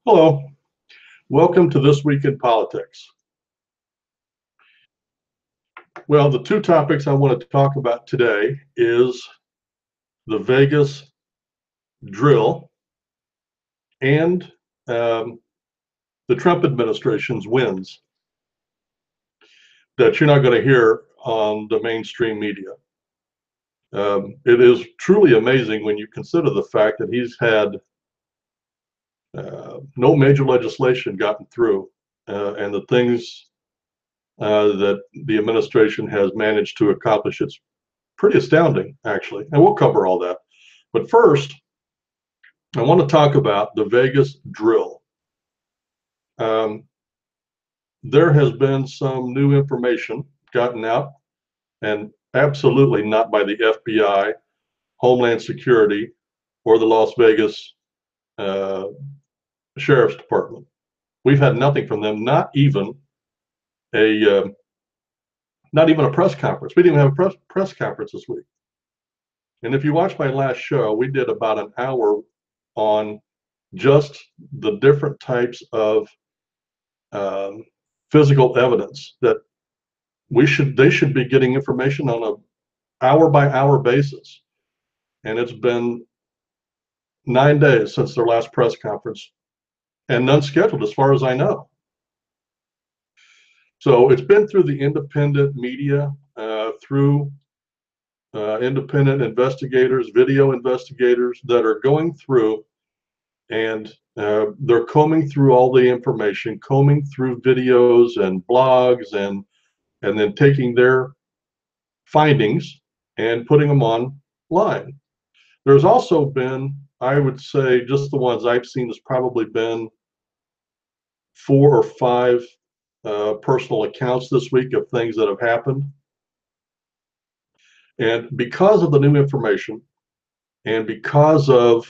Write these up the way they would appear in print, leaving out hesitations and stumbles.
Hello, welcome to This Week in Politics. Well, the two topics I want to talk about today is the Vegas drill and the Trump administration's wins that you're not going to hear on the mainstream media. It is truly amazing when you consider the fact that he's had no major legislation gotten through, and the things that the administration has managed to accomplish. It's pretty astounding, actually, and we'll cover all that. But first, I want to talk about the Vegas drill. There has been some new information gotten out, and absolutely not by the FBI, Homeland Security, or the Las Vegas Sheriff's Department. We've had nothing from them, not even a press conference. We didn't even have a press conference this week. And if you watch my last show, we did about an hour on just the different types of physical evidence that they should be getting information on an hour by hour basis. And it's been 9 days since their last press conference, and none scheduled as far as I know. So it's been through the independent media, through independent investigators, video investigators that are going through, and they're combing through all the information, combing through videos and blogs, and then taking their findings and putting them online. There's also been, I would say, just the ones I've seen, has probably been 4 or 5 personal accounts this week of things that have happened. And because of the new information, and because of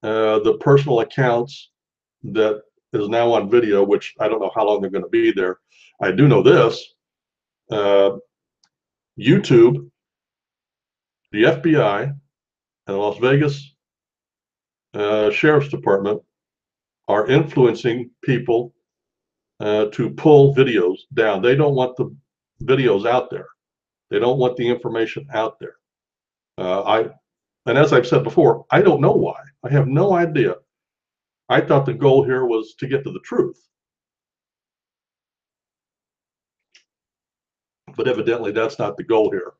the personal accounts that is now on video, which I don't know how long they're going to be there. I do know this: YouTube, the FBI, and the Las Vegas Sheriff's Department are influencing people to pull videos down. They don't want the videos out there. They don't want the information out there. And as I've said before, I don't know why. I have no idea. I thought the goal here was to get to the truth. But evidently that's not the goal here.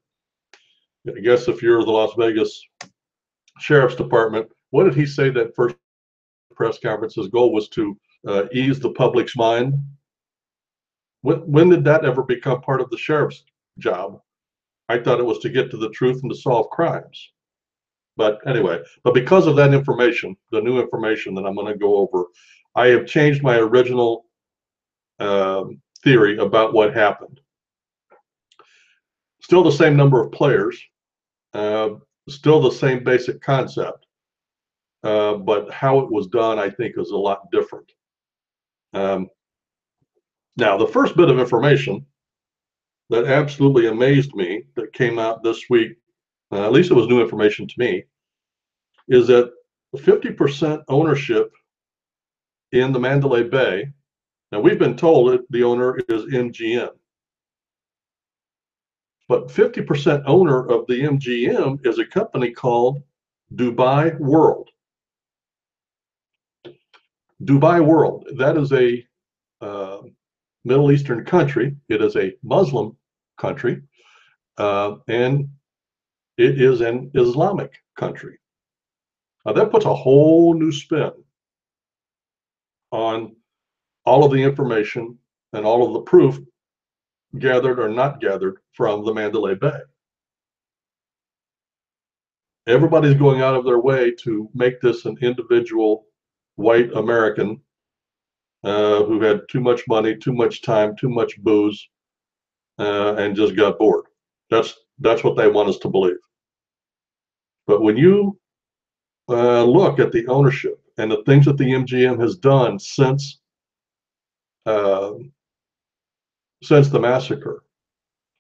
I guess if you're the Las Vegas Sheriff's Department, what did he say that first press conference? His goal was to ease the public's mind. When did that ever become part of the sheriff's job? I thought it was to get to the truth and to solve crimes. But anyway, but because of that information, the new information that I'm going to go over, I have changed my original theory about what happened. Still the same number of players, still the same basic concept, but how it was done, I think, is a lot different. Now, the first bit of information that absolutely amazed me that came out this week, at least it was new information to me, is that 50% ownership in the Mandalay Bay. Now, we've been told that the owner is MGM, but 50% owner of the MGM is a company called Dubai World. Dubai World, that is a Middle Eastern country. It is a Muslim country, and it is an Islamic country. That puts a whole new spin on all of the information and all of the proof gathered or not gathered from the Mandalay Bay. Everybody's going out of their way to make this an individual white American who had too much money, too much time, too much booze, and just got bored. That's what they want us to believe. But when you look at the ownership and the things that the MGM has done since the massacre,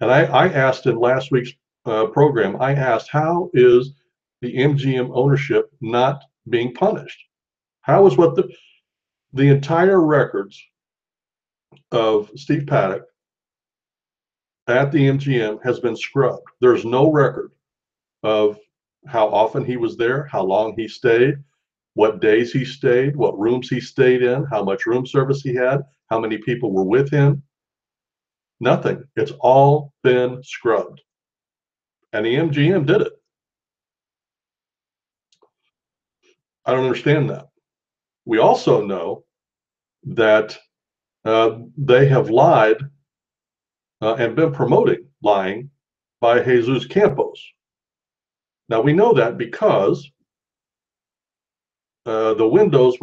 and I asked in last week's program, I asked, how is the MGM ownership not being punished? How is The entire records of Steve Paddock at the MGM has been scrubbed. There's no record of how often he was there, how long he stayed, what days he stayed, what rooms he stayed in, how much room service he had, how many people were with him. Nothing. It's all been scrubbed. And the MGM did it. I don't understand that. We also know that they have lied and been promoting lying by Jesus Campos. Now we know that because the windows,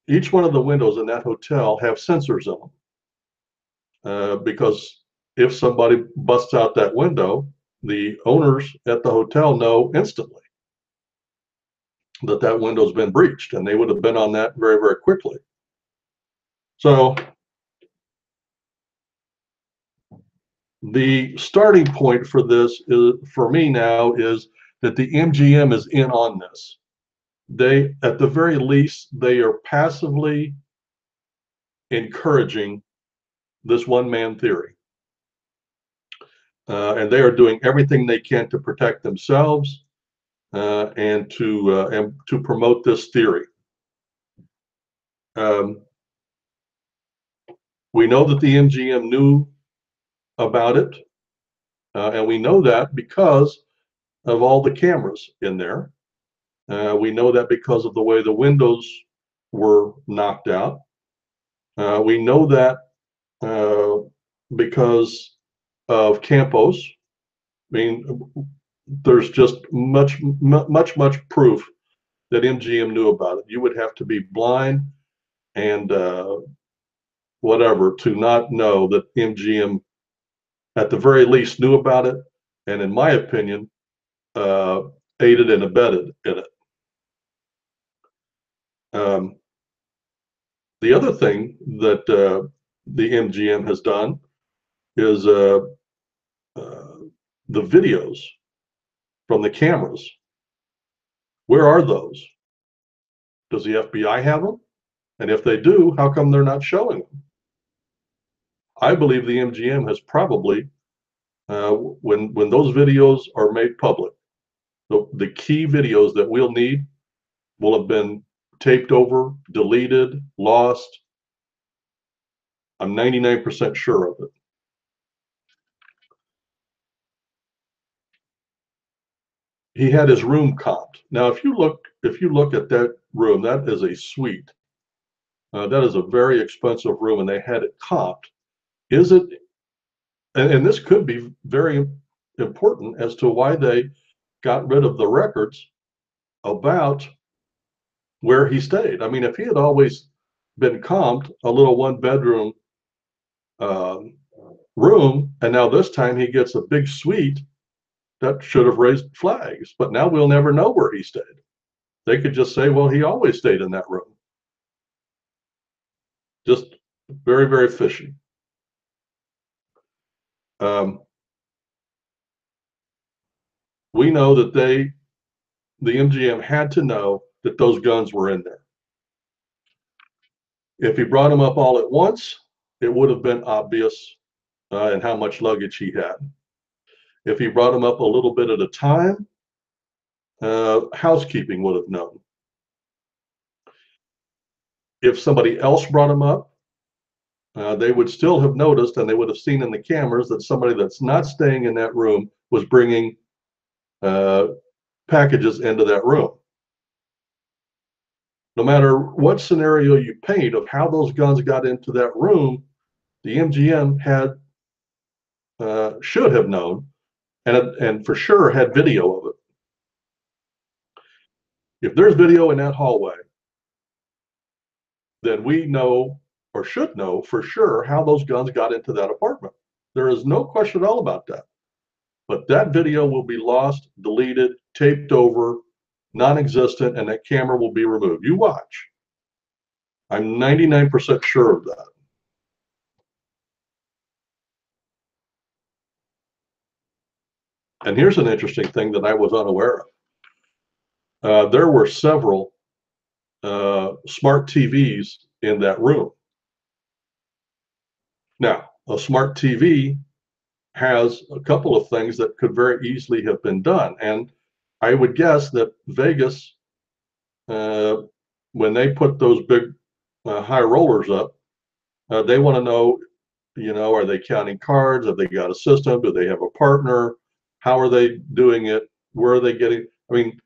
each one of the windows in that hotel have sensors in them. Because if somebody busts out that window, the owners at the hotel know instantly that that window's been breached, and they would have been on that very, very quickly. So the starting point for this is, for me now, is that the MGM is in on this. They, at the very least, they are passively encouraging this one-man theory. And they are doing everything they can to protect themselves and to promote this theory. We know that the MGM knew about it, and we know that because of all the cameras in there. We know that because of the way the windows were knocked out. We know that because of Campos. I mean, there's just much proof that MGM knew about it. You would have to be blind and whatever to not know that MGM, at the very least, knew about it, and in my opinion, aided and abetted in it. The other thing that the MGM has done is the videos from the cameras. Where are those? Does the FBI have them? And if they do, how come they're not showing them? I believe the MGM has probably, when those videos are made public, the key videos that we'll need will have been taped over, deleted, lost. I'm 99% sure of it. He had his room comped. Now, if you look at that room, that is a suite. That is a very expensive room, and they had it comped. Is it? And this could be very important as to why they got rid of the records about where he stayed. I mean, if he had always been comped a little one-bedroom room, and now this time he gets a big suite, that should have raised flags. But now we'll never know where he stayed. They could just say, well, he always stayed in that room. Just very, very fishy. We know that the MGM had to know that those guns were in there. If he brought them up all at once, it would have been obvious and how much luggage he had. If he brought them up a little bit at a time, housekeeping would have known. If somebody else brought them up, they would still have noticed, and they would have seen in the cameras that somebody that's not staying in that room was bringing packages into that room. No matter what scenario you paint of how those guns got into that room, the MGM should have known, and for sure had video of it. If there's video in that hallway, then we know, or should know for sure, how those guns got into that apartment. There is no question at all about that. But that video will be lost, deleted, taped over, non-existent, and that camera will be removed. You watch. I'm 99% sure of that. And here's an interesting thing that I was unaware of. There were several smart TVs in that room. Now, a smart TV has a couple of things that could very easily have been done. And I would guess that Vegas, when they put those big high rollers up, they want to know, are they counting cards? Have they got a system? Do they have a partner? How are they doing it? Where are they getting? I mean,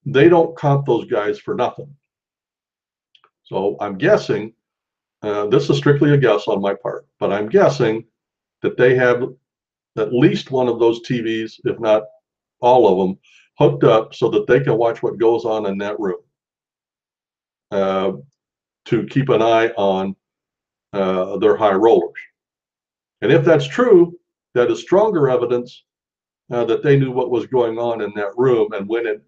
they don't comp those guys for nothing. So I'm guessing, this is strictly a guess on my part, but I'm guessing that they have at least one of those TVs, if not all of them, hooked up so that they can watch what goes on in that room, to keep an eye on their high rollers. And if that's true, that is stronger evidence that they knew what was going on in that room and when it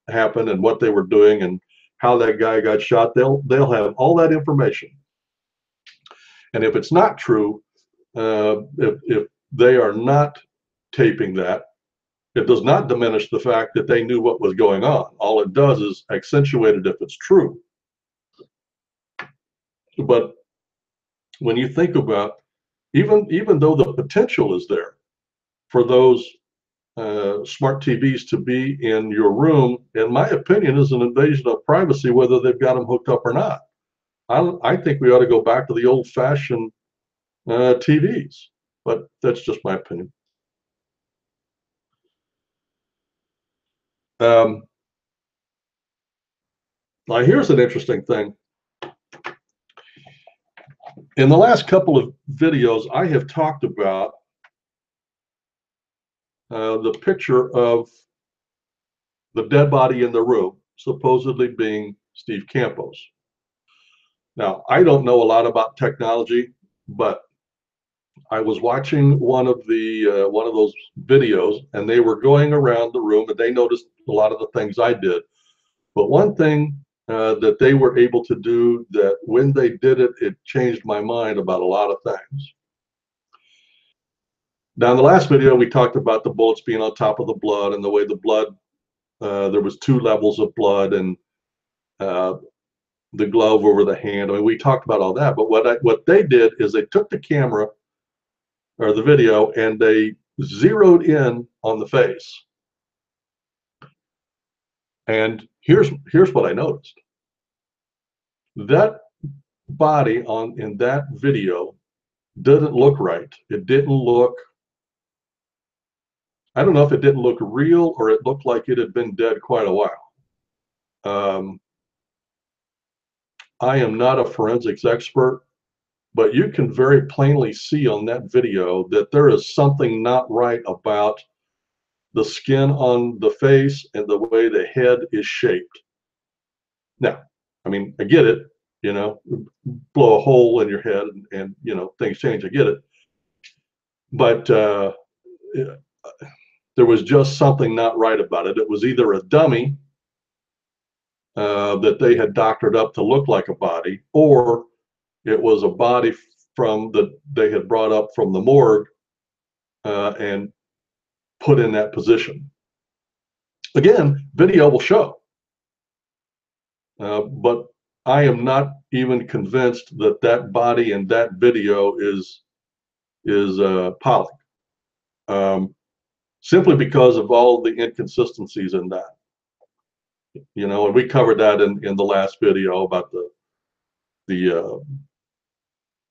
happened and what they were doing and how that guy got shot. They'll have all that information. And if it's not true, if they are not taping that, it does not diminish the fact that they knew what was going on. All it does is accentuate it if it's true. But when you think about, even though the potential is there for those smart TVs to be in your room, in my opinion, is an invasion of privacy, whether they've got them hooked up or not. I think we ought to go back to the old-fashioned TVs, but that's just my opinion. Now, here's an interesting thing. In the last couple of videos, I have talked about the picture of the dead body in the room, supposedly being Steve Campos. Now, I don't know a lot about technology, but I was watching one of those videos, and they were going around the room, and they noticed a lot of the things I did. But one thing that they were able to do, that when they did it, it changed my mind about a lot of things. Now, in the last video, we talked about the bullets being on top of the blood and the way the blood, there was 2 levels of blood, and the glove over the hand. I mean, we talked about all that. But what they did is they took the camera or the video and they zeroed in on the face. And here's what I noticed. That body in that video didn't look right. It didn't look, I don't know if it didn't look real or it looked like it had been dead quite a while. I am not a forensics expert, but you can very plainly see on that video that there is something not right about the skin on the face and the way the head is shaped. Now, I mean, I get it, blow a hole in your head and things change, I get it. But there was just something not right about it. It was either a dummy that they had doctored up to look like a body, or it was a body they had brought up from the morgue and put in that position. Again, video will show. But I am not even convinced that that body in that video is Pollack, simply because of all the inconsistencies in that. And we covered that in the last video about the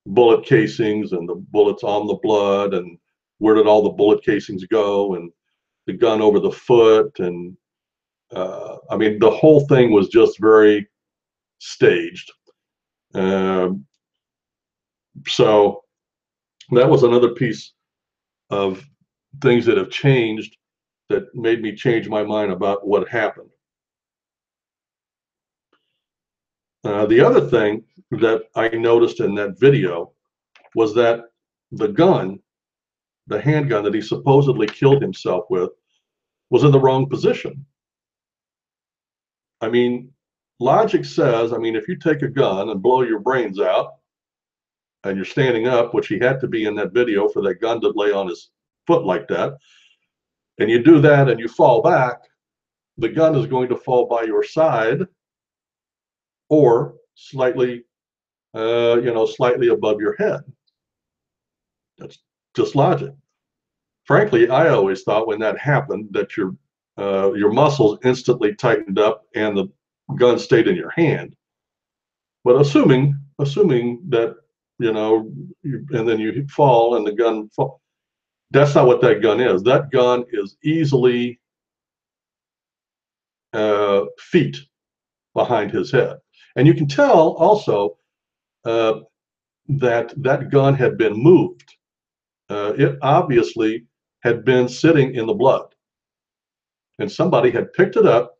bullet casings and the bullets on the blood, and where did all the bullet casings go, and the gun over the foot, and I mean, the whole thing was just very staged. So that was another piece of things that have changed that made me change my mind about what happened. The other thing that I noticed in that video was that the gun, the handgun that he supposedly killed himself with, was in the wrong position. I mean, logic says, I mean, if you take a gun and blow your brains out and you're standing up, which he had to be in that video for that gun to lay on his foot like that, and you do that and you fall back, the gun is going to fall by your side or slightly, slightly above your head. That's just logic. Frankly, I always thought when that happened that your muscles instantly tightened up and the gun stayed in your hand. But assuming that, and then you fall and the gun fall, that's not what that gun is. That gun is easily feet behind his head. And you can tell also that gun had been moved. It obviously had been sitting in the blood. And somebody had picked it up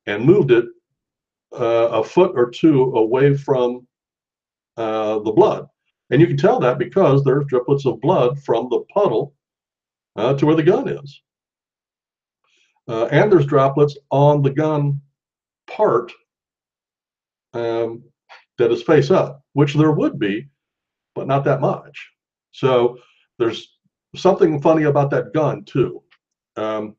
and moved it a foot or two away from the blood. And you can tell that because there's driplets of blood from the puddle to where the gun is. And there's droplets on the gun part that is face up, which there would be, but not that much. So there's something funny about that gun too. And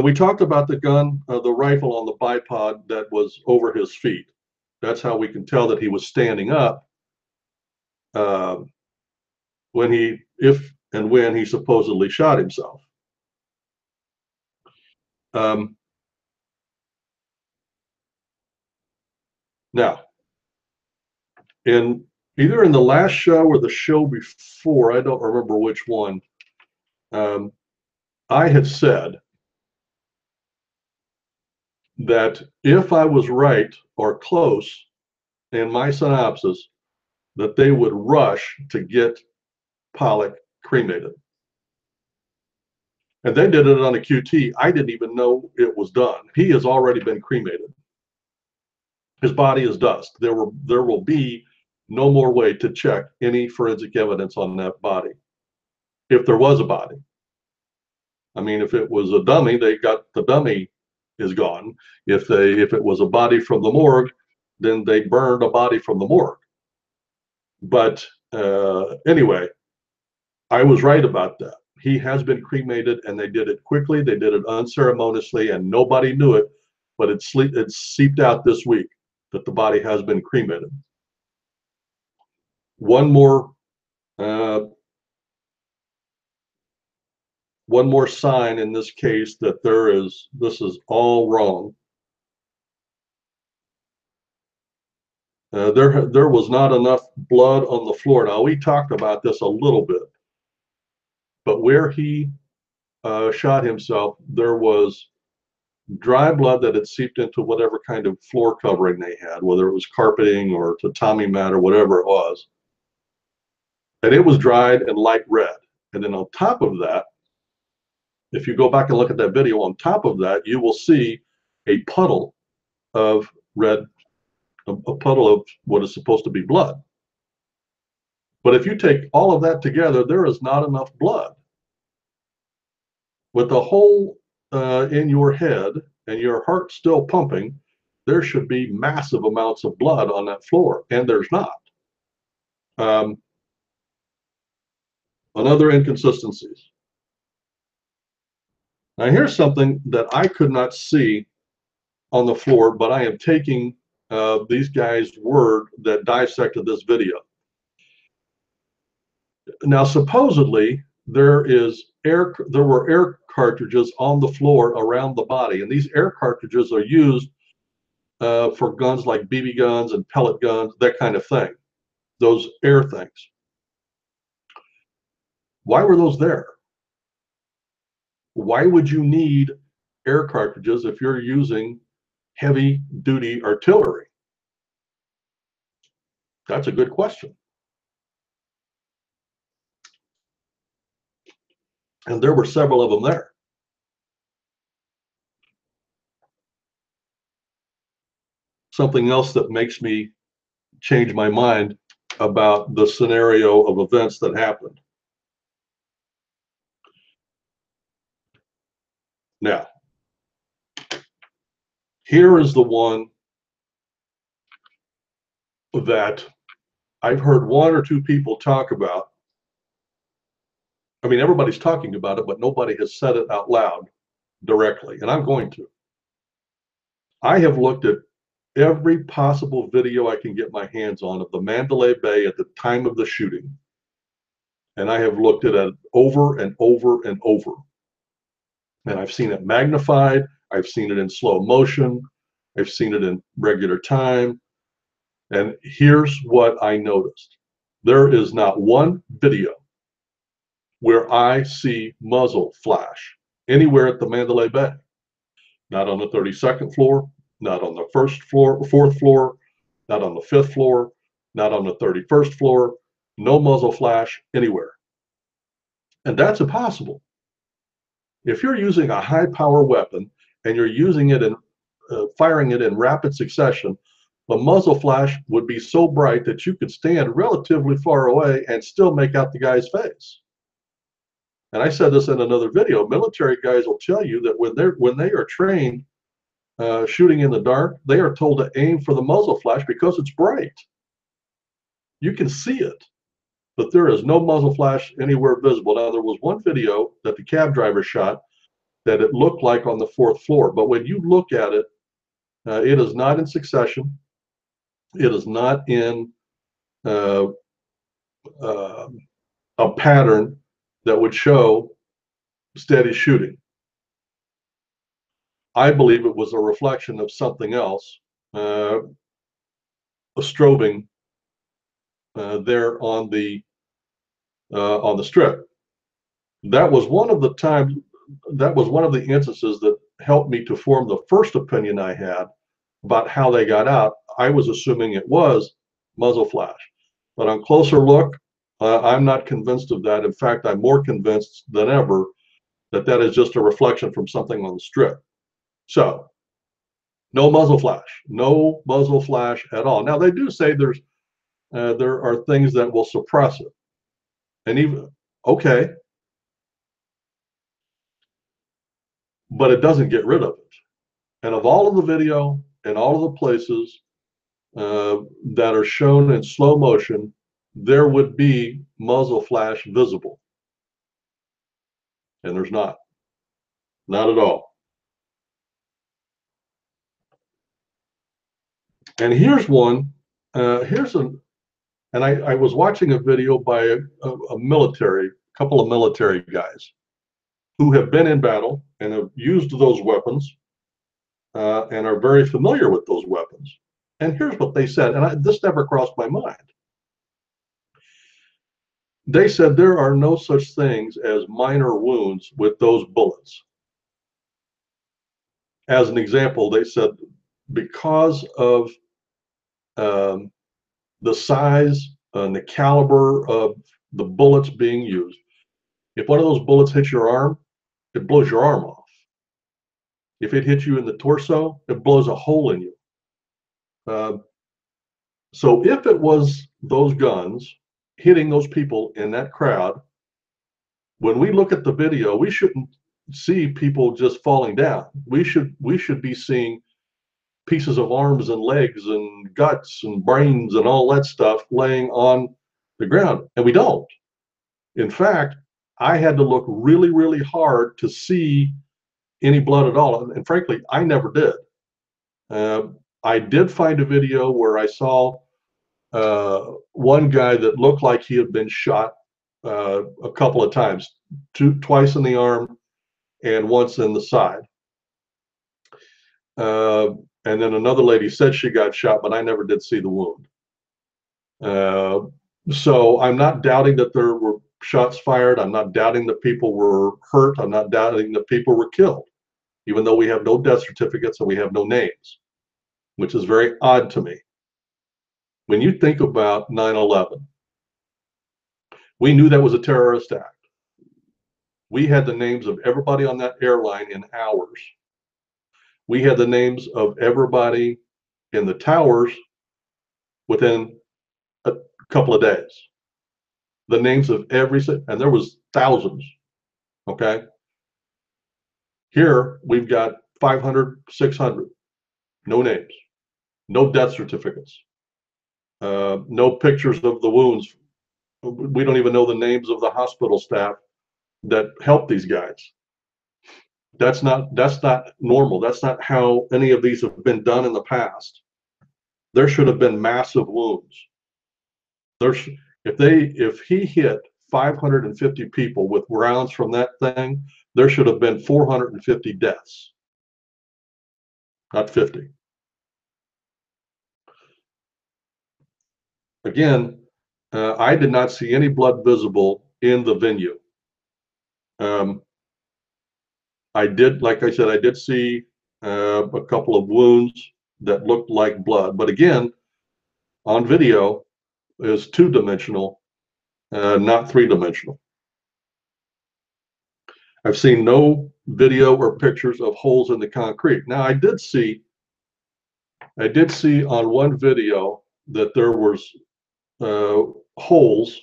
we talked about the gun, the rifle on the bipod that was over his feet. That's how we can tell that he was standing up if and when he supposedly shot himself. Now, either in the last show or the show before, I don't remember which one, I had said that if I was right or close in my synopsis, that they would rush to get Pollack cremated. And they did it on a QT. I didn't even know it was done. He has already been cremated. His body is dust. There will be no more way to check any forensic evidence on that body, if there was a body. I mean, if it was a dummy, the dummy is gone. If it was a body from the morgue, then they burned a body from the morgue. But anyway, I was right about that. He has been cremated, and they did it quickly. They did it unceremoniously, and nobody knew it. But it seeped out this week that the body has been cremated. One more sign in this case that this is all wrong. There was not enough blood on the floor. Now, we talked about this a little bit, but where he shot himself, there was dry blood that had seeped into whatever kind of floor covering they had, whether it was carpeting or tatami mat or whatever it was. And it was dried and light red. And then on top of that, if you go back and look at that video, on top of that, you will see a puddle of red, a puddle of what is supposed to be blood. But if you take all of that together, there is not enough blood. With the hole in your head and your heart still pumping, there should be massive amounts of blood on that floor, and there's not. Another inconsistencies. Now here's something that I could not see on the floor, but I am taking these guys' word that dissected this video. Now supposedly there were air cartridges on the floor around the body, and these air cartridges are used for guns like BB guns and pellet guns, that kind of thing, those air things. Why were those there? Why would you need air cartridges if you're using heavy duty artillery? That's a good question. And there were several of them there. Something else that makes me change my mind about the scenario of events that happened. Now, here is the one that I've heard one or two people talk about I mean, everybody's talking about it, but nobody has said it out loud directly, and I'm going to. I have looked at every possible video I can get my hands on of the Mandalay Bay at the time of the shooting. And I have looked at it over and over and over. And I've seen it magnified. I've seen it in slow motion. I've seen it in regular time. And here's what I noticed. There is not one video where I see muzzle flash anywhere at the Mandalay Bay. Not on the 32nd floor, not on the first floor, fourth floor, not on the fifth floor, not on the 31st floor, no muzzle flash anywhere. And that's impossible. If you're using a high power weapon and you're using it and firing it in rapid succession, the muzzle flash would be so bright that you could stand relatively far away and still make out the guy's face. And I said this in another video. Military guys will tell you that when they are trained shooting in the dark, they are told to aim for the muzzle flash because it's bright. You can see it, but there is no muzzle flash anywhere visible. Now, there was one video that the cab driver shot that it looked like on the fourth floor, but when you look at it, it is not in succession. It is not in a pattern that would show steady shooting. I believe it was a reflection of something else, a strobing there on the strip. That was one of the times. That was one of the instances that helped me to form the first opinion I had about how they got out. I was assuming it was muzzle flash, but on closer look, I'm not convinced of that. In fact, I'm more convinced than ever that that is just a reflection from something on the strip. So, no muzzle flash at all. Now, they do say there are things that will suppress it, and even okay, but it doesn't get rid of it. And of all of the video and all of the places that are shown in slow motion, there would be muzzle flash visible, and there's not at all. And here's one. And I was watching a video by a couple of military guys who have been in battle and have used those weapons and are very familiar with those weapons. And here's what they said, and this never crossed my mind. They said there are no such things as minor wounds with those bullets. As an example, they said because of the size and the caliber of the bullets being used, if one of those bullets hits your arm, it blows your arm off. If it hits you in the torso, it blows a hole in you. So if it was those guns hitting those people in that crowd, when we look at the video, we shouldn't see people just falling down. We should be seeing pieces of arms and legs and guts and brains and all that stuff laying on the ground, and we don't. In fact, I had to look really, really hard to see any blood at all, and frankly, I never did. I did find a video where I saw one guy that looked like he had been shot a couple of times, twice in the arm and once in the side. And then another lady said she got shot, but I never did see the wound. So I'm not doubting that there were shots fired. I'm not doubting that people were hurt. I'm not doubting that people were killed, even though we have no death certificates and we have no names, which is very odd to me. When you think about 9/11, we knew that was a terrorist act. We had the names of everybody on that airline in hours. We had the names of everybody in the towers within a couple of days. The names of and there was thousands, okay? Here, we've got 500, 600, no names, no death certificates, no pictures of the wounds. We don't even know the names of the hospital staff that helped these guys. That's not normal. That's not how any of these have been done in the past. There should have been massive wounds. If he hit 550 people with rounds from that thing, there should have been 450 deaths, not 50. Again, I did not see any blood visible in the venue. Like I said, I did see a couple of wounds that looked like blood, but again, on video is two-dimensional, not three-dimensional. I've seen no video or pictures of holes in the concrete. Now, I did see on one video that there was holes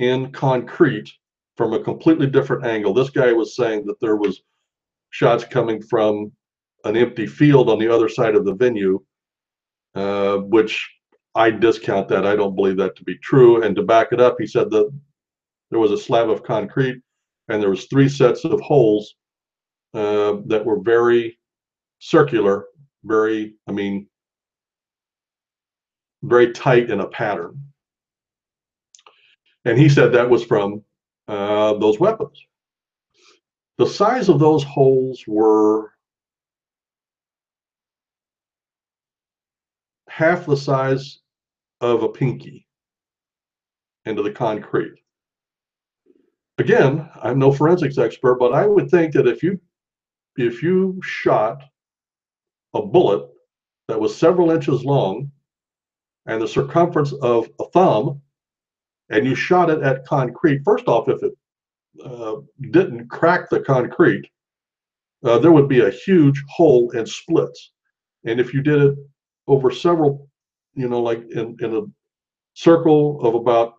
in concrete from a completely different angle. This guy was saying that there was shots coming from an empty field on the other side of the venue, which I discount that. I don't believe that to be true. And to back it up, he said that there was a slab of concrete and there was 3 sets of holes that were very circular, very tight in a pattern. And he said that was from those weapons. The size of those holes were half the size of a pinky into the concrete. Again, I'm no forensics expert, but I would think that if you shot a bullet that was several inches long and the circumference of a thumb, and you shot it at concrete, first off, if it didn't crack the concrete, there would be a huge hole and splits. And if you did it over several, like in a circle of about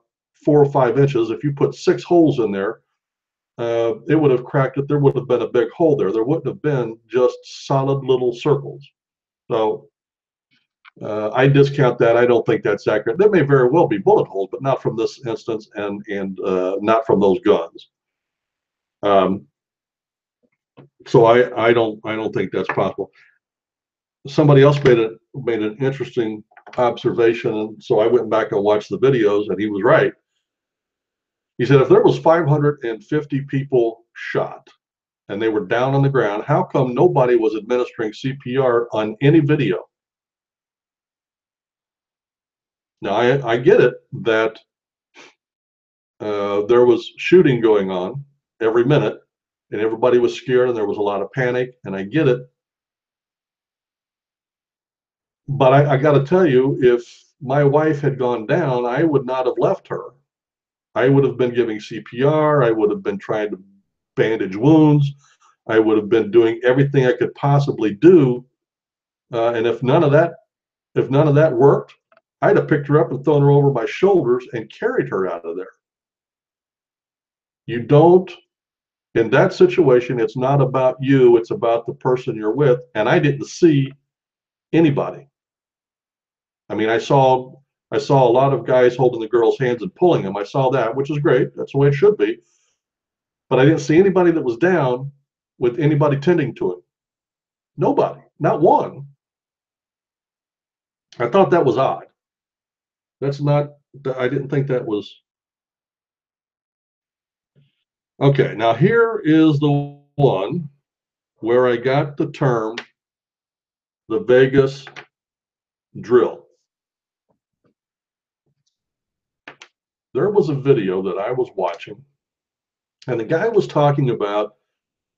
4 or 5 inches, if you put 6 holes in there, it would have cracked it. There would have been a big hole there. There wouldn't have been just solid little circles. So I discount that. I don't think that's accurate. There may very well be bullet holes, but not from this instance, and not from those guns. So I don't think that's possible. Somebody else made an interesting observation, and so I went back and watched the videos, and he was right. He said if there was 550 people shot and they were down on the ground, how come nobody was administering CPR on any video? Now I get it that there was shooting going on every minute and everybody was scared and there was a lot of panic, and I get it. But I got to tell you, if my wife had gone down, I would not have left her. I would have been giving CPR. I would have been trying to bandage wounds. I would have been doing everything I could possibly do. And if none of that worked, I'd have picked her up and thrown her over my shoulders and carried her out of there. You don't, in that situation, it's not about you, it's about the person you're with. And I didn't see anybody. I mean, I saw a lot of guys holding the girl's hands and pulling them. I saw that, which is great. That's the way it should be. But I didn't see anybody that was down with anybody tending to it. Nobody, not one. I thought that was odd. I didn't think that was. Okay, now here is the one where I got the term, the Vegas drill. There was a video that I was watching, and the guy was talking about,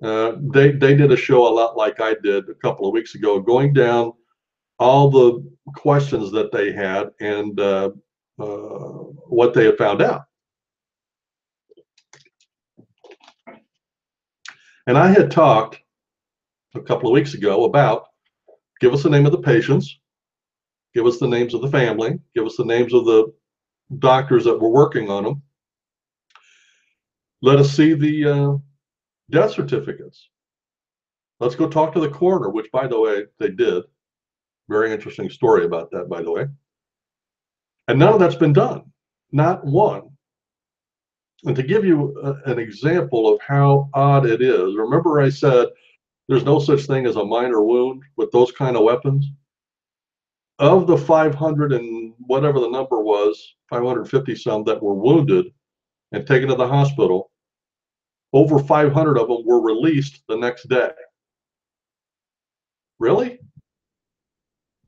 they did a show a lot like I did a couple of weeks ago, going down all the questions that they had and what they had found out. And I had talked a couple of weeks ago about, give us the name of the patients, give us the names of the family, give us the names of the doctors that were working on them. Let us see the death certificates. Let's go talk to the coroner, which, by the way, they did. Very interesting story about that, by the way. And none of that's been done. Not one. And to give you an example of how odd it is, remember I said there's no such thing as a minor wound with those kind of weapons? Of the 500 and whatever the number was, 550 some that were wounded and taken to the hospital, over 500 of them were released the next day. Really?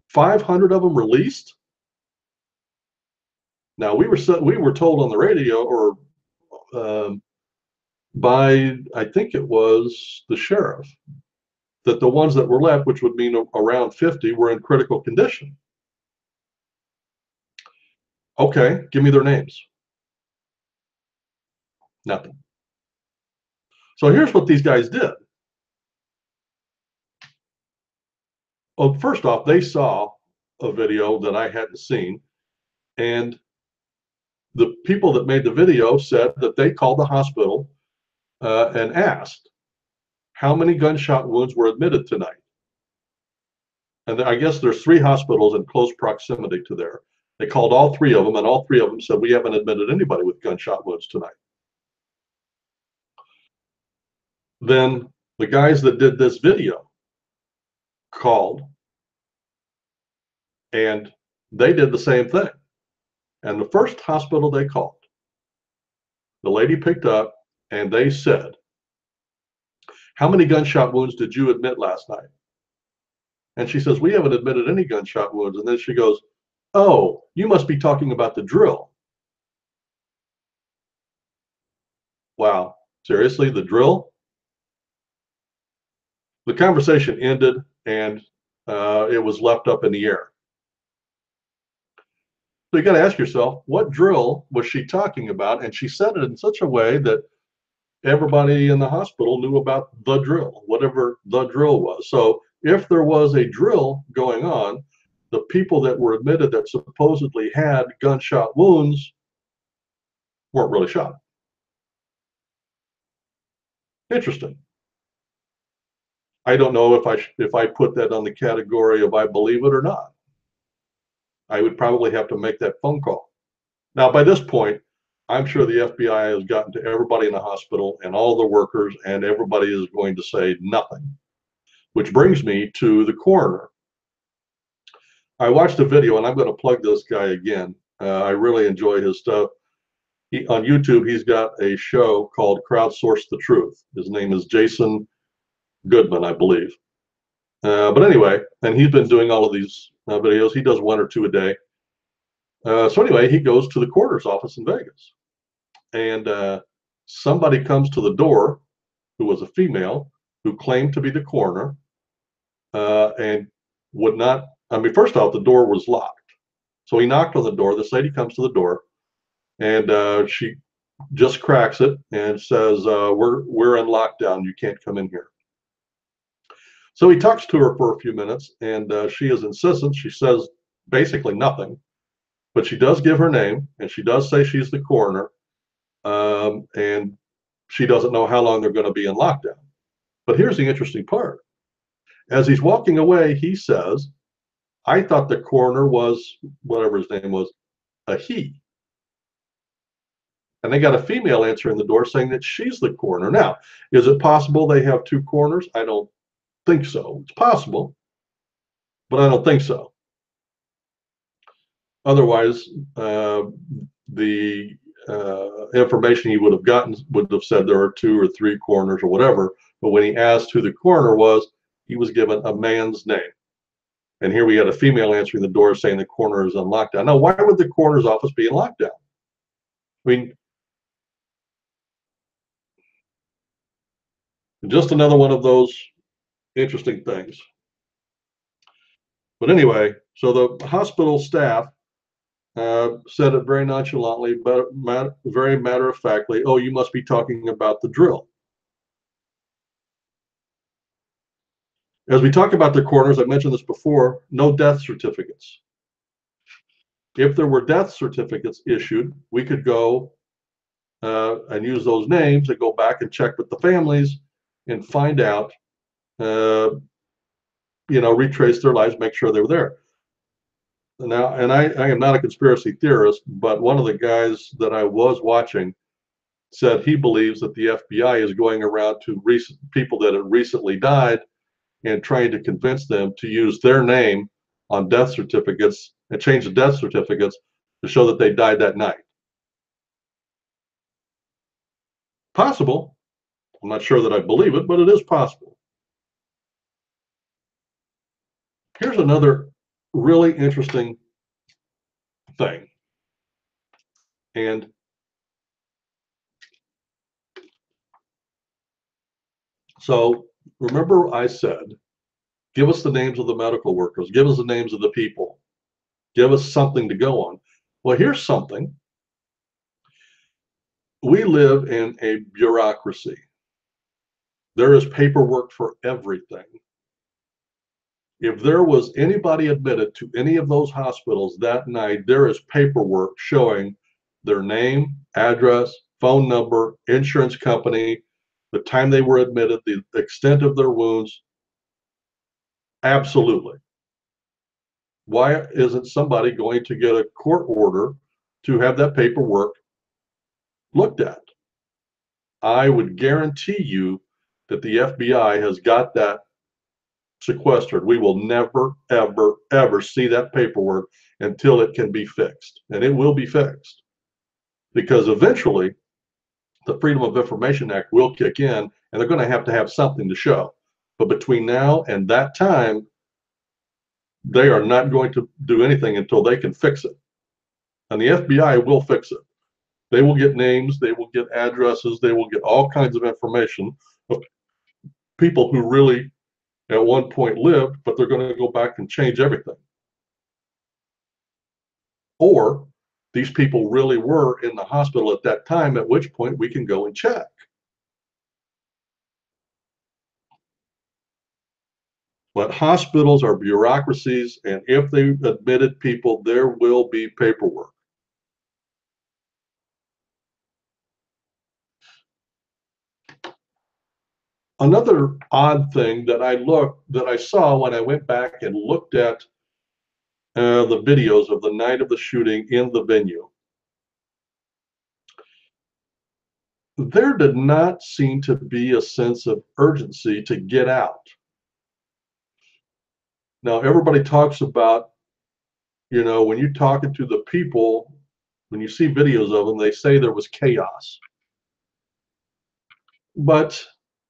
500 of them released? Now we were told on the radio, or by, I think it was the sheriff, that the ones that were left, which would mean around 50, were in critical condition. Okay, give me their names. Nothing. So here's what these guys did. Well, first off, they saw a video that I hadn't seen, and the people that made the video said that they called the hospital and asked how many gunshot wounds were admitted tonight. And I guess there's 3 hospitals in close proximity to there. They called all 3 of them, and all 3 of them said, we haven't admitted anybody with gunshot wounds tonight. Then the guys that did this video called, and they did the same thing. And the first hospital they called, the lady picked up and they said, how many gunshot wounds did you admit last night? And she says, we haven't admitted any gunshot wounds. And then she goes, oh, you must be talking about the drill. Wow, seriously, the drill? The conversation ended, and it was left up in the air. So you got to ask yourself, what drill was she talking about? And she said it in such a way that everybody in the hospital knew about the drill, whatever the drill was. So if there was a drill going on, the people that were admitted that supposedly had gunshot wounds weren't really shot. Interesting. I don't know if I put that on the category of I believe it or not. I would probably have to make that phone call. Now, by this point, I'm sure the FBI has gotten to everybody in the hospital and all the workers, and everybody is going to say nothing. Which brings me to the coroner. I watched a video, and I'm going to plug this guy again. I really enjoy his stuff. On YouTube, he's got a show called Crowdsource the Truth. His name is Jason Goodman, I believe. But anyway, and he's been doing all of these videos. He does 1 or 2 a day. So anyway, he goes to the coroner's office in Vegas. And somebody comes to the door who was a female who claimed to be the coroner and would not, I mean, first off, the door was locked. So he knocked on the door. This lady comes to the door, and she just cracks it and says, we're in lockdown. You can't come in here. So he talks to her for a few minutes, and she is insistent. She says basically nothing, but she does give her name, and she does say she's the coroner, and she doesn't know how long they're going to be in lockdown. But here's the interesting part. As he's walking away, he says, I thought the coroner was, whatever his name was, a he. And they got a female answering the door saying that she's the coroner. Now, is it possible they have 2 coroners? I don't think so. It's possible, but I don't think so. Otherwise, the information he would have gotten would have said there are 2 or 3 coroners or whatever. But when he asked who the coroner was, he was given a man's name. And here we had a female answering the door saying the coroner is on lockdown. Now, why would the coroner's office be in lockdown? I mean, just another one of those interesting things. But anyway, so the hospital staff said it very nonchalantly, but very matter-of-factly, oh, you must be talking about the drill. As we talk about the coroners, I mentioned this before, no death certificates. If there were death certificates issued, we could go and use those names and go back and check with the families and find out, retrace their lives, make sure they were there. Now, and I am not a conspiracy theorist, but one of the guys that I was watching said he believes that the FBI is going around to people that have recently died and trying to convince them to use their name on death certificates and change the death certificates to show that they died that night. Possible. I'm not sure that I believe it, but it is possible. Here's another really interesting thing. And so remember I said, give us the names of the medical workers, give us the names of the people, give us something to go on. Well, here's something. We live in a bureaucracy. There is paperwork for everything. If there was anybody admitted to any of those hospitals that night, there is paperwork showing their name, address, phone number, insurance company, the time they were admitted, the extent of their wounds. Absolutely. Why isn't somebody going to get a court order to have that paperwork looked at? I would guarantee you that the FBI has got that sequestered. We will never, ever, ever see that paperwork until it can be fixed. And it will be fixed. Because eventually, the Freedom of Information Act will kick in, and they're going to have something to show. But between now and that time, they are not going to do anything until they can fix it. And the FBI will fix it. They will get names, they will get addresses, they will get all kinds of information of people who really at one point lived, but they're going to go back and change everything. Or these people really were in the hospital at that time, at which point we can go and check. But hospitals are bureaucracies, and if they admitted people, there will be paperwork. Another odd thing that I saw when I went back and looked at the videos of the night of the shooting in the venue, there did not seem to be a sense of urgency to get out. Now, everybody talks about, when you're talking to the people, when you see videos of them, they say there was chaos. But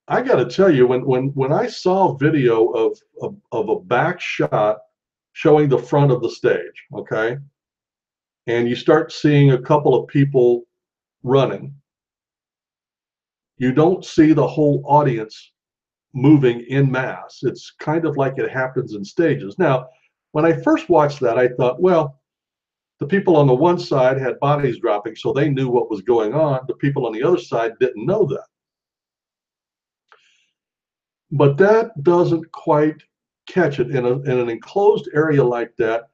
I got to tell you, when I saw video of a back shot showing the front of the stage, okay, and you start seeing a couple of people running, you don't see the whole audience moving in mass. It's kind of like it happens in stages. Now, when I first watched that, I thought, well, the people on the one side had bodies dropping, so they knew what was going on. The people on the other side didn't know that. But that doesn't quite catch it in an enclosed area like that.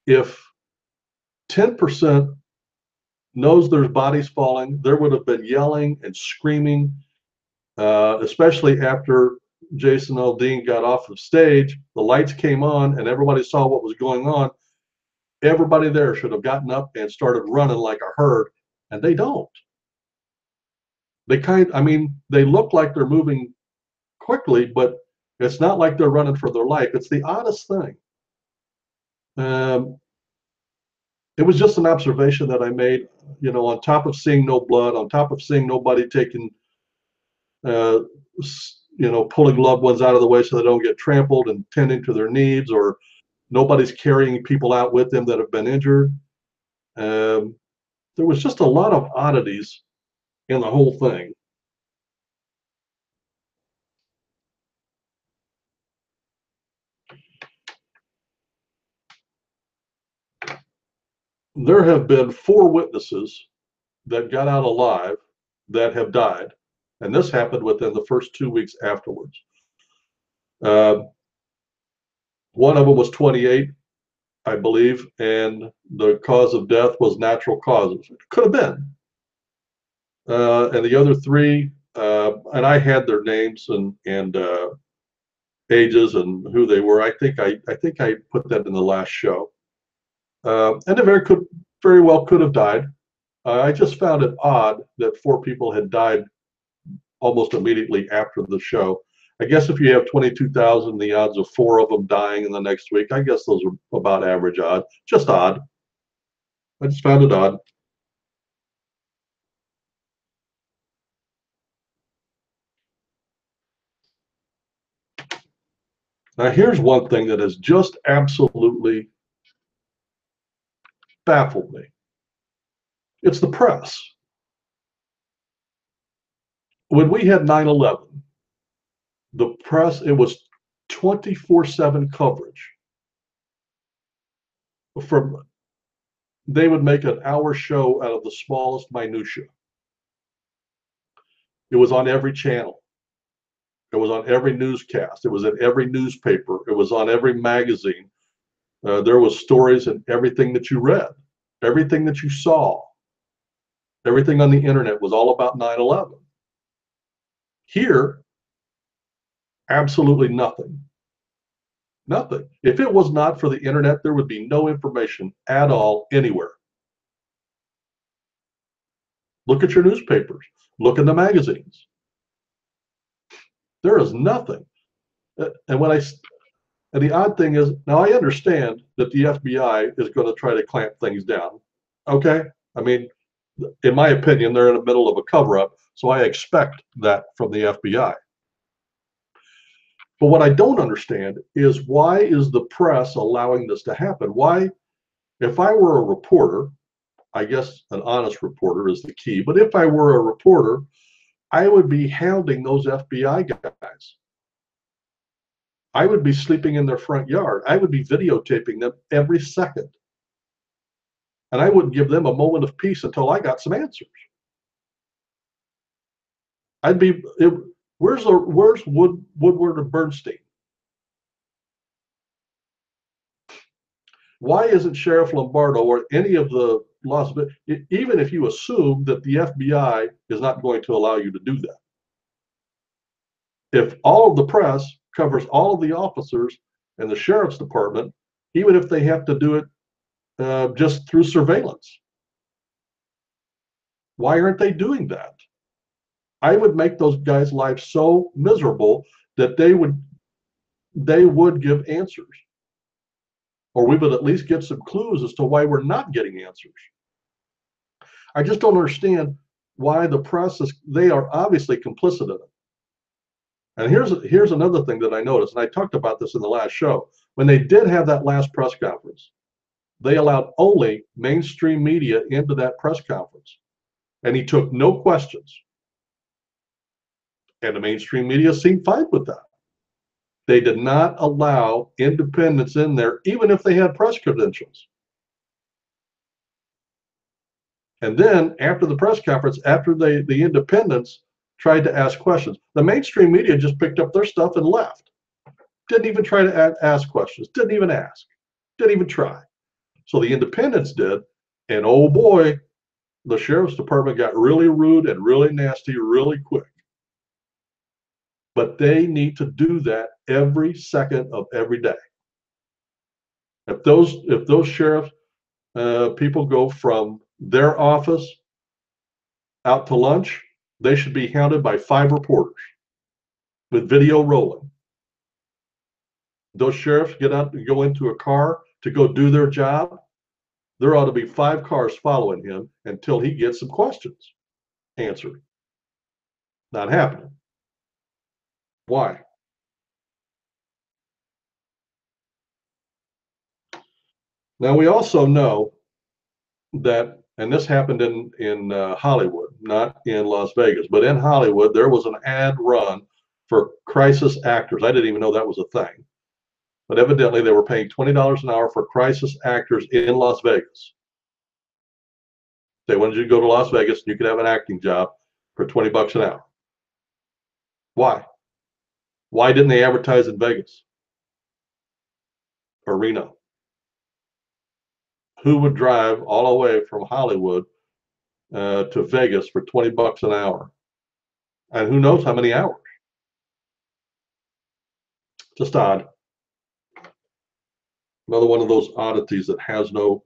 If 10% knows there's bodies falling, there would have been yelling and screaming, especially after Jason Aldean got off the stage. The lights came on and everybody saw what was going on. Everybody there should have gotten up and started running like a herd, and they don't. They look like they're moving quickly, but it's not like they're running for their life. It's the oddest thing. It was just an observation that I made, on top of seeing no blood, on top of seeing nobody taking, pulling loved ones out of the way so they don't get trampled and tending to their needs, or nobody's carrying people out with them that have been injured. There was just a lot of oddities in the whole thing. There have been 4 witnesses that got out alive that have died, and this happened within the first 2 weeks afterwards. One of them was 28, I believe, and the cause of death was natural causes. It could have been. And the other 3, and I had their names and ages and who they were. I think I put that in the last show. And they very well could have died. I just found it odd that 4 people had died almost immediately after the show. I guess if you have 22,000, the odds of 4 of them dying in the next week, I guess those are about average odd. Just odd. I just found it odd. Now, here's one thing that has just absolutely baffled me. It's the press. When we had 9/11, the press, it was 24/7 coverage. From They would make an hour show out of the smallest minutia. It was on every channel. It was on every newscast. It was in every newspaper. It was on every magazine. There was stories in everything that you read, everything that you saw, everything on the internet was all about 9/11. Here, absolutely nothing. Nothing. If it was not for the internet, there would be no information at all anywhere. Look at your newspapers. Look in the magazines. There is nothing. And when I And the odd thing is, now I understand that the FBI is going to try to clamp things down. Okay? I mean, in my opinion, they're in the middle of a cover up, so I expect that from the FBI. But what I don't understand is, why is the press allowing this to happen? Why, if I were a reporter, I guess an honest reporter is the key, but if I were a reporter, I would be hounding those FBI guys. I would be sleeping in their front yard. I would be videotaping them every second. And I wouldn't give them a moment of peace until I got some answers. I'd be, where's Woodward and Bernstein? Why isn't Sheriff Lombardo or any of the Las Vegas, even if you assume that the FBI is not going to allow you to do that? If all of the press covers all of the officers and the sheriff's department, even if they have to do it just through surveillance, why aren't they doing that? I would make those guys' lives so miserable that they would give answers, or we would at least get some clues as to why we're not getting answers. I just don't understand why the press is, they are obviously complicit in it. And here's another thing that I noticed, and I talked about this in the last show. When they did have that last press conference, they allowed only mainstream media into that press conference, and he took no questions. And the mainstream media seemed fine with that. They did not allow independents in there, even if they had press credentials. And then after the press conference, after the independents tried to ask questions, the mainstream media just picked up their stuff and left. Didn't even try to ask questions, didn't even ask, didn't even try. So the independents did, and oh boy, the sheriff's department got really rude and really nasty really quick. But they need to do that every second of every day. If those sheriff people go from their office out to lunch, they should be hounded by 5 reporters with video rolling. Those sheriffs get out and go into a car to go do their job. There ought to be 5 cars following him until he gets some questions answered. Not happening. Why? Now, we also know that, and this happened in Hollywood, not in Las Vegas, but in Hollywood, there was an ad run for crisis actors. I didn't even know that was a thing. But evidently they were paying $20 an hour for crisis actors in Las Vegas. They wanted you to go to Las Vegas and you could have an acting job for $20 an hour. Why? Why didn't they advertise in Vegas or Reno? Who would drive all the way from Hollywood to Vegas for $20 an hour? And who knows how many hours? Just odd. Another one of those oddities that has no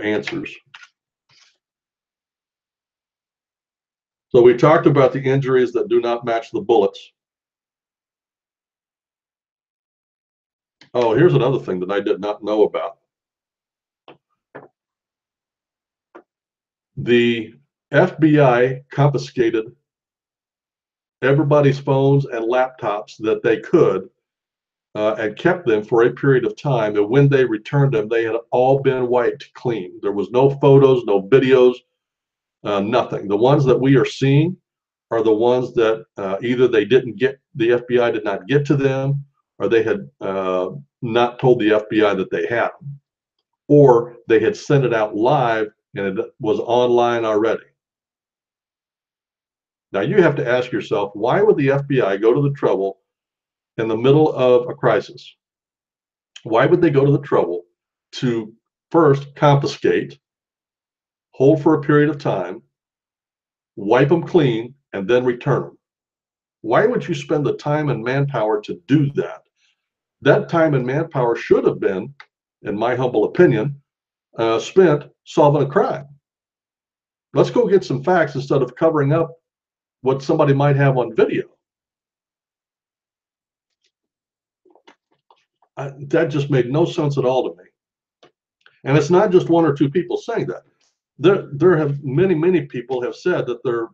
answers. So we talked about the injuries that do not match the bullets. Oh, here's another thing that I did not know about. The FBI confiscated everybody's phones and laptops that they could and kept them for a period of time. And when they returned them, they had all been wiped clean. There was no photos, no videos, nothing. The ones that we are seeing are the ones that either they didn't get, the FBI did not get to them, or they had not told the FBI that they had them, or they had sent it out live and it was online already. Now you have to ask yourself, why would the FBI go to the trouble in the middle of a crisis? Why would they go to the trouble to first confiscate, hold for a period of time, wipe them clean, and then return them? Why would you spend the time and manpower to do that? That time and manpower should have been, in my humble opinion, spent solving a crime. Let's go get some facts instead of covering up what somebody might have on video. That just made no sense at all to me. And it's not just one or two people saying that. There have many people have said that their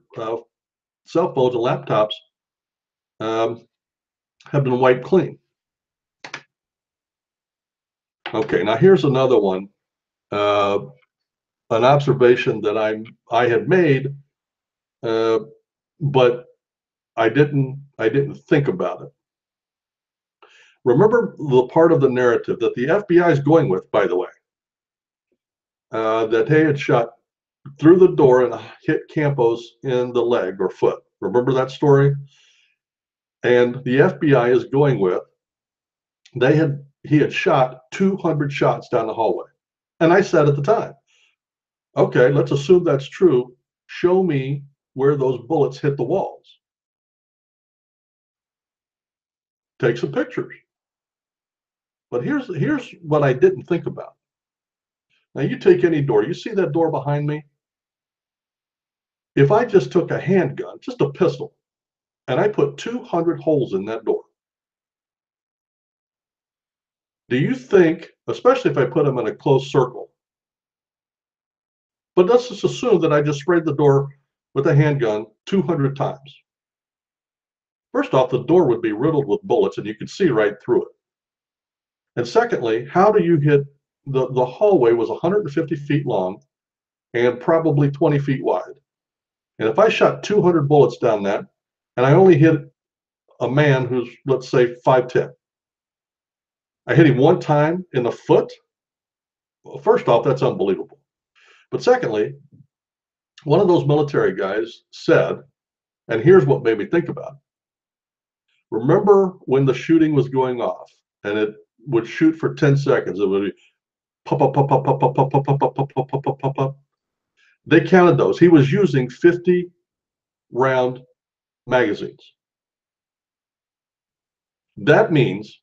cell phones and laptops have been wiped clean. Okay, now here's another one, an observation that I had made, but I didn't think about it. Remember the part of the narrative that the FBI is going with, by the way, that they had shot through the door and hit Campos in the leg or foot. Remember that story? And the FBI is going with, he had shot 200 shots down the hallway. And I said at the time, okay, let's assume that's true. Show me where those bullets hit the walls. Take some pictures. But here's what I didn't think about. Now you take any door, you see that door behind me? If I just took a handgun, just a pistol, and I put 200 holes in that door, do you think, especially if I put them in a closed circle, but let's just assume that I just sprayed the door with a handgun 200 times. First off, the door would be riddled with bullets and you could see right through it. And secondly, how do you hit, the hallway was 150 feet long and probably 20 feet wide. And if I shot 200 bullets down that, and I only hit a man who's, let's say, 5'10", I hit him one time in the foot, well, first off, that's unbelievable. But secondly, one of those military guys said, and here's what made me think about it. Remember when the shooting was going off and it would shoot for 10 seconds, it would be pop, pop, pop, pop, pop, pop, pop, pop, pop, pop, pop, pop, pop, pop, pop. They counted those. He was using 50 round magazines. That means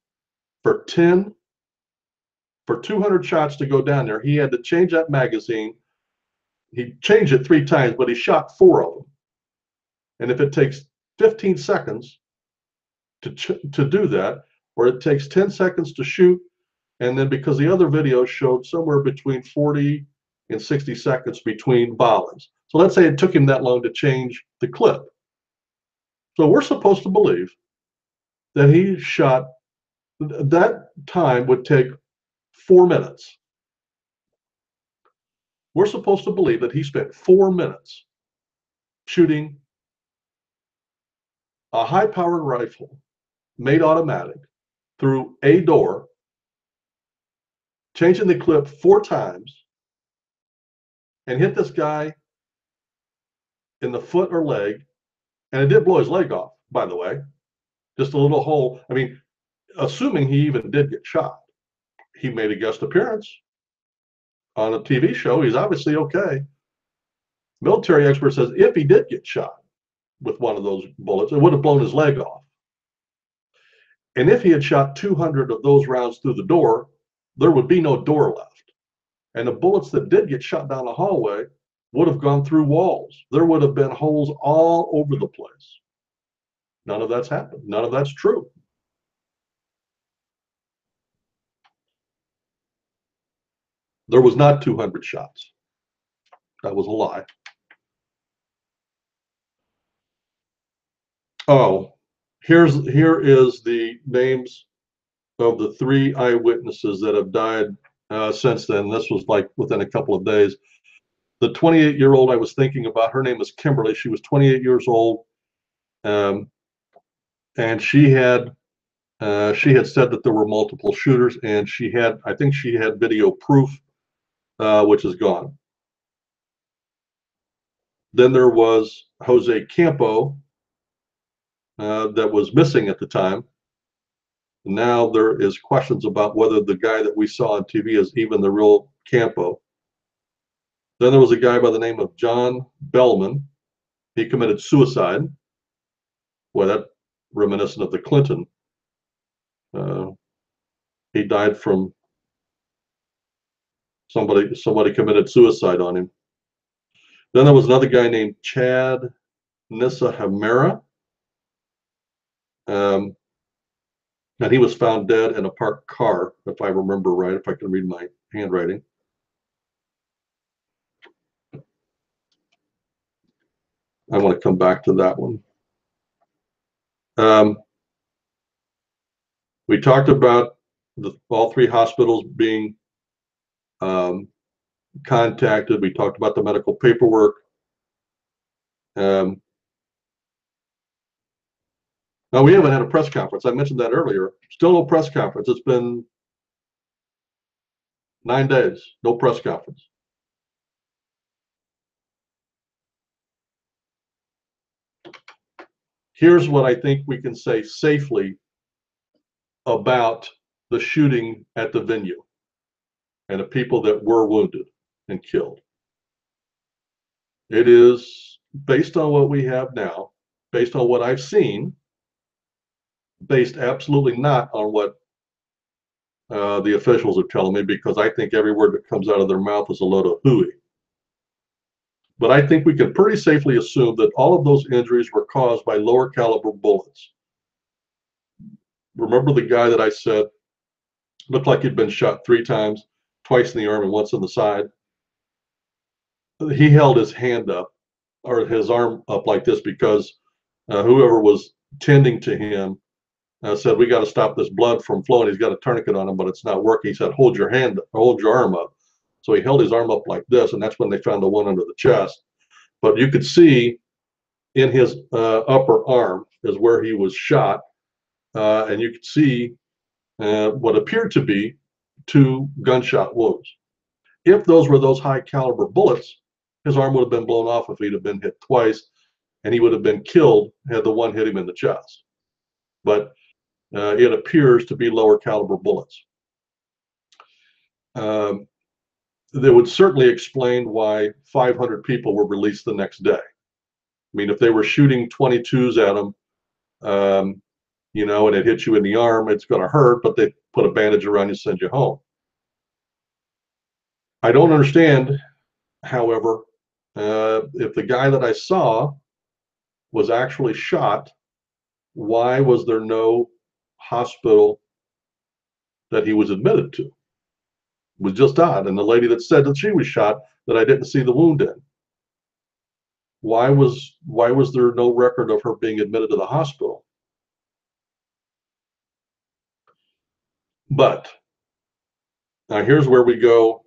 for 200 shots to go down there, he had to change that magazine. He changed it 3 times, but he shot 4 of them. And if it takes 15 seconds to do that, or it takes 10 seconds to shoot, and then because the other video showed somewhere between 40 and 60 seconds between volleys. So let's say it took him that long to change the clip. So we're supposed to believe that he shot, that time would take 4 minutes. We're supposed to believe that he spent 4 minutes shooting a high-powered rifle made automatic through a door, changing the clip 4 times, and hit this guy in the foot or leg. And it did blow his leg off, by the way. Just a little hole. I mean, assuming he even did get shot. He made a guest appearance on a TV show. He's obviously okay. Military expert says if he did get shot with one of those bullets, it would have blown his leg off. And if he had shot 200 of those rounds through the door, there would be no door left. And the bullets that did get shot down the hallway would have gone through walls. There would have been holes all over the place. None of that's happened. None of that's true. There was not 200 shots. That was a lie. Oh, here is the names of the 3 eyewitnesses that have died since then. This was like within a couple of days. The 28-year-old I was thinking about, her name is Kimberly. She was 28 years old, and she had said that there were multiple shooters, and I think she had video proof, which is gone. Then there was Jose Campo, that was missing at the time. Now there is questions about whether the guy that we saw on TV is even the real Campo. Then there was a guy by the name of John Bellman. He committed suicide. Well, that reminiscent of the Clinton. He died from somebody committed suicide on him. Then there was another guy named Chad Nissahamera. And he was found dead in a parked car, if I remember right, if I can read my handwriting. I want to come back to that one. We talked about all 3 hospitals being contacted. We talked about the medical paperwork. Now, we haven't had a press conference. I mentioned that earlier. Still no press conference. It's been 9 days, no press conference. Here's what I think we can say safely about the shooting at the venue and the people that were wounded and killed. It is based on what we have now, based on what I've seen, based absolutely not on what the officials are telling me, because I think every word that comes out of their mouth is a load of hooey. But I think we can pretty safely assume that all of those injuries were caused by lower caliber bullets. Remember the guy that I said looked like he'd been shot 3 times, twice in the arm and once in the side? He held his hand up, or his arm up like this, because whoever was tending to him said, "We got to stop this blood from flowing. He's got a tourniquet on him, but it's not working." He said, "Hold your arm up." So he held his arm up like this, and that's when they found the one under the chest. But you could see in his upper arm is where he was shot, and you could see what appeared to be 2 gunshot wounds. If those were those high caliber bullets, his arm would have been blown off if he'd have been hit twice, and he would have been killed had the one hit him in the chest. But it appears to be lower caliber bullets. That would certainly explain why 500 people were released the next day. I mean, if they were shooting 22s at them, and it hits you in the arm, it's going to hurt, but they put a bandage around you, send you home. I don't understand, however, if the guy that I saw was actually shot, why was there no hospital that he was admitted to? It was just odd. And the lady that said that she was shot, that I didn't see the wound in, why was there no record of her being admitted to the hospital? But now here's where we go.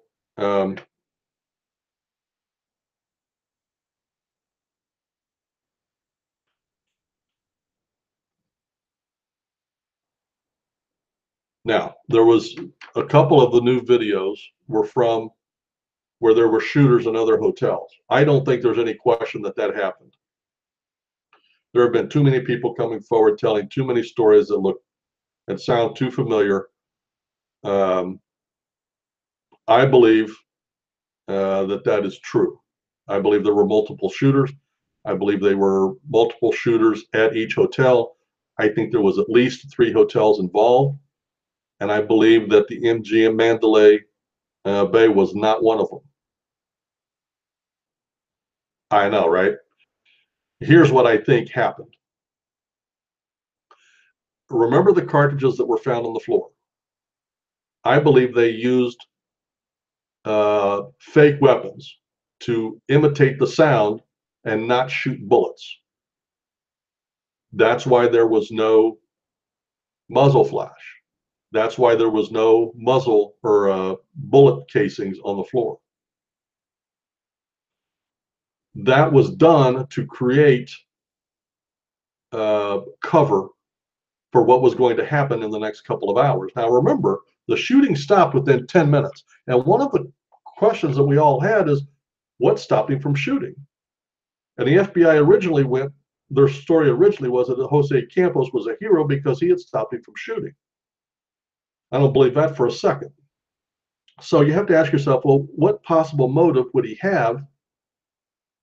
Now, there was a couple of the new videos were from where there were shooters in other hotels. I don't think there's any question that that happened. There have been too many people coming forward telling too many stories that look and sound too familiar. I believe that is true. I believe there were multiple shooters. I believe they were multiple shooters at each hotel. I think there was at least 3 hotels involved. And I believe that the MGM Mandalay Bay was not one of them. I know, right? Here's what I think happened. Remember the cartridges that were found on the floor? I believe they used fake weapons to imitate the sound and not shoot bullets. That's why there was no muzzle flash. That's why there was no muzzle or bullet casings on the floor. That was done to create cover for what was going to happen in the next couple of hours. Now, remember, the shooting stopped within 10 minutes. And one of the questions that we all had is, what stopped him from shooting? And the FBI originally went, their story originally was that Jose Campos was a hero because he had stopped him from shooting. I don't believe that for a second. So you have to ask yourself, well, what possible motive would he have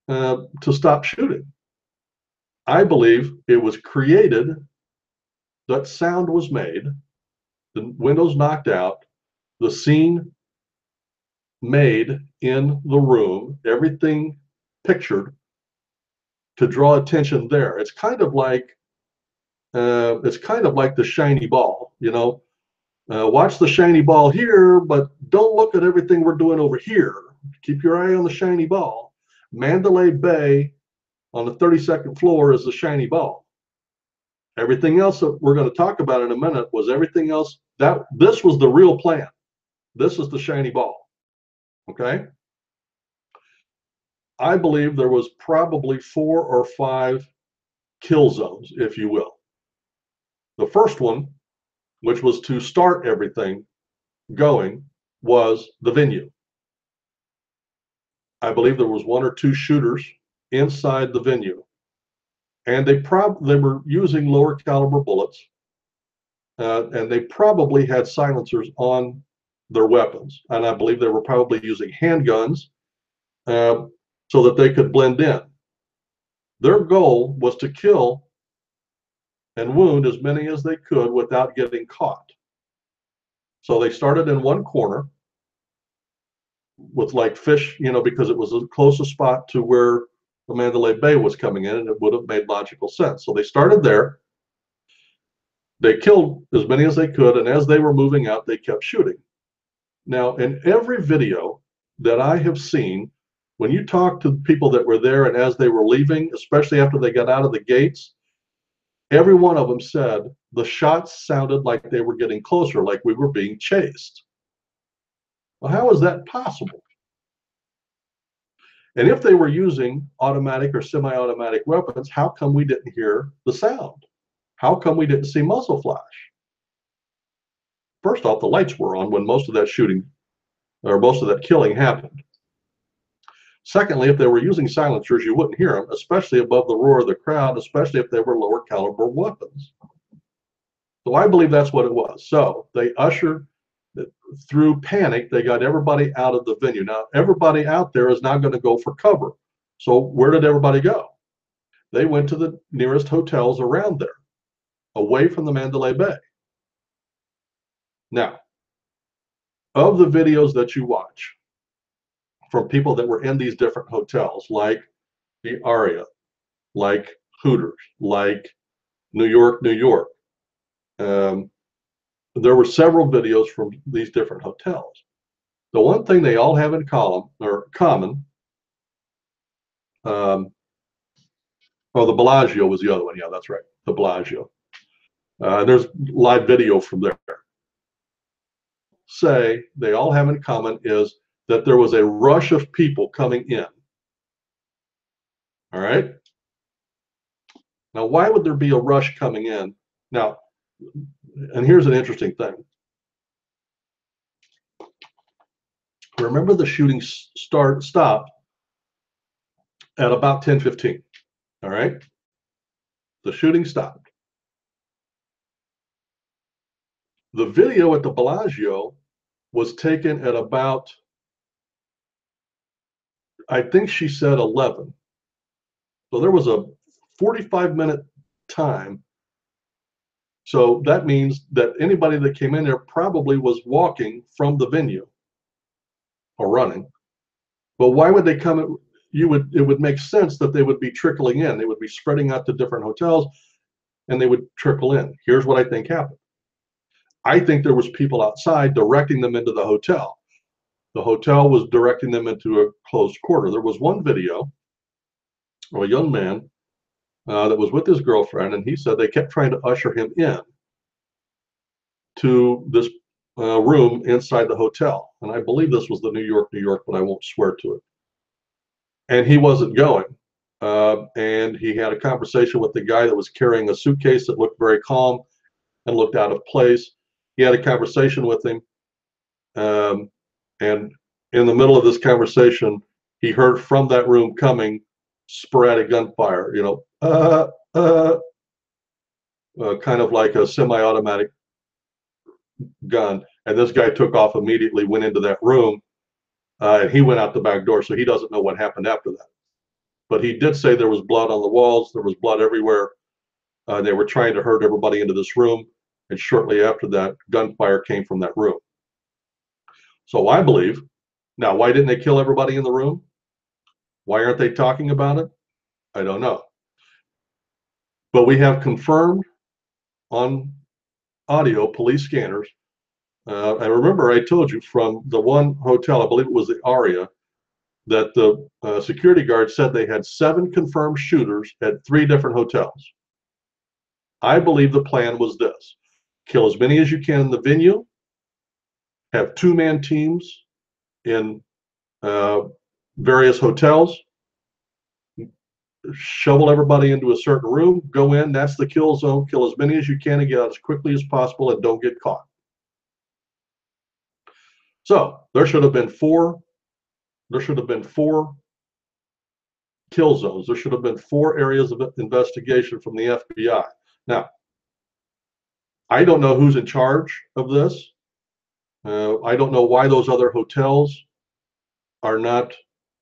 to stop shooting? I believe it was created, that sound was made, the windows knocked out, the scene made in the room, everything pictured to draw attention there. It's kind of like the shiny ball, you know. Watch the shiny ball here, but don't look at everything we're doing over here. Keep your eye on the shiny ball. Mandalay Bay on the 32nd floor is the shiny ball. Everything else that we're going to talk about in a minute was everything else. This was the real plan. This is the shiny ball. Okay. I believe there was probably 4 or 5 kill zones, if you will. The first one, which was to start everything going, was the venue. I believe there was 1 or 2 shooters inside the venue, and they were using lower caliber bullets, and they probably had silencers on their weapons, and I believe they were probably using handguns so that they could blend in. Their goal was to kill and wound as many as they could without getting caught. So they started in one corner with like fish, you know, because it was the closest spot to where the Mandalay Bay was coming in, and it would have made logical sense. So they started there. They killed as many as they could, and as they were moving out, they kept shooting. Now, in every video that I have seen, when you talk to people that were there and as they were leaving, especially after they got out of the gates, every one of them said the shots sounded like they were getting closer, like we were being chased. Well, how is that possible? And if they were using automatic or semi-automatic weapons, how come we didn't hear the sound? How come we didn't see muzzle flash? First off, the lights were on when most of that shooting or most of that killing happened. Secondly, if they were using silencers, you wouldn't hear them, especially above the roar of the crowd, especially if they were lower caliber weapons. So I believe that's what it was. So they ushered, through panic, they got everybody out of the venue. Now, everybody out there is now going to go for cover. So where did everybody go? They went to the nearest hotels around there, away from the Mandalay Bay. Now, of the videos that you watch from people that were in these different hotels, like the Aria, like Hooters, like New York, New York, there were several videos from these different hotels. The one thing they all have in common, oh, the Bellagio was the other one. Yeah, that's right, the Bellagio. There's live video from there. Say they all have in common is that there was a rush of people coming in. All right. Now, why would there be a rush coming in? Now, and here's an interesting thing. Remember, the shooting stopped at about 10:15. All right. The shooting stopped. The video at the Bellagio was taken at about, I think she said 11. So there was a 45-minute time. So that means that anybody that came in there probably was walking from the venue or running. But why would they come? it would make sense that they would be trickling in. They would be spreading out to different hotels, and they would trickle in. Here's what I think happened. I think there was people outside directing them into the hotel. The hotel was directing them into a closed quarter. There was one video of a young man that was with his girlfriend, and he said they kept trying to usher him in to this room inside the hotel. And I believe this was the New York, but I won't swear to it. And he wasn't going. And he had a conversation with the guy that was carrying a suitcase that looked very calm and looked out of place. He had a conversation with him. And in the middle of this conversation, he heard from that room coming sporadic gunfire, kind of like a semi-automatic gun. And this guy took off immediately, went into that room, and he went out the back door. So he doesn't know what happened after that. But he did say there was blood on the walls. There was blood everywhere. They were trying to herd everybody into this room. And shortly after that, gunfire came from that room. So I believe, now, why didn't they kill everybody in the room? Why aren't they talking about it? I don't know. But we have confirmed on audio police scanners. I remember I told you from the one hotel, I believe it was the Aria, that the security guard said they had 7 confirmed shooters at 3 different hotels. I believe the plan was this: kill as many as you can in the venue, have 2-man teams in various hotels, shovel everybody into a certain room, go in, that's the kill zone, kill as many as you can and get out as quickly as possible and don't get caught. So there should have been 4 kill zones. There should have been 4 areas of investigation from the FBI. Now, I don't know who's in charge of this. I don't know why those other hotels are not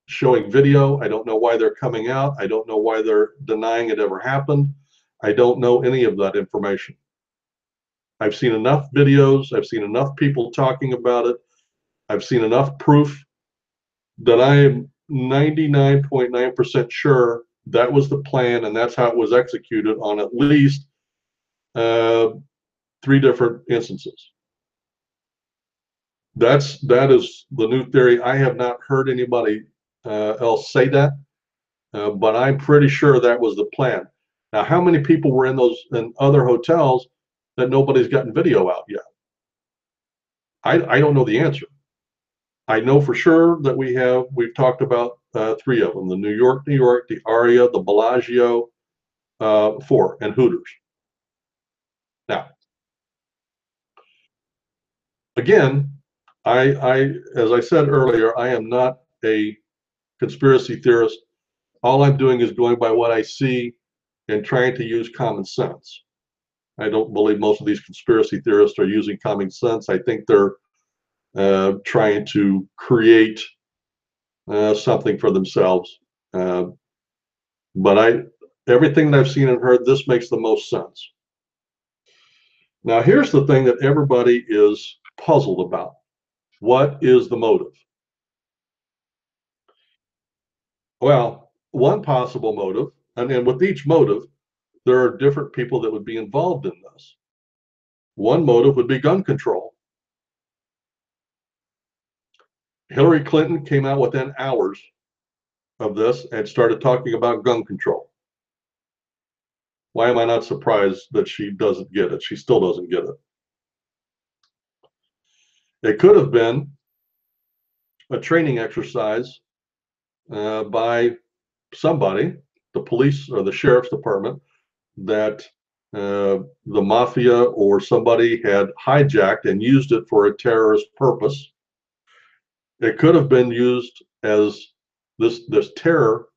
showing video. I don't know why they're coming out. I don't know why they're denying it ever happened. I don't know any of that information. I've seen enough videos. I've seen enough people talking about it. I've seen enough proof that I am 99.9% sure that was the plan and that's how it was executed on at least 3 different instances. That is the new theory. I have not heard anybody else say that, but I'm pretty sure that was the plan. Now, how many people were in those in other hotels that nobody's gotten video out yet? I don't know the answer. I know for sure that we've talked about 3 of them: the New York, the Aria, the Bellagio, 4, and Hooters. Now, again, as I said earlier, I am not a conspiracy theorist. All I'm doing is going by what I see and trying to use common sense. I don't believe most of these conspiracy theorists are using common sense. I think they're trying to create something for themselves. But everything that I've seen and heard, this makes the most sense. Now, here's the thing that everybody is puzzled about. What is the motive? Well, one possible motive, and with each motive, there are different people that would be involved in this. One motive would be gun control. Hillary Clinton came out within hours of this and started talking about gun control. Why am I not surprised that she doesn't get it? She still doesn't get it. It could have been a training exercise by somebody, the police or the sheriff's department, that the mafia or somebody had hijacked and used it for a terrorist purpose. It could have been used as this terror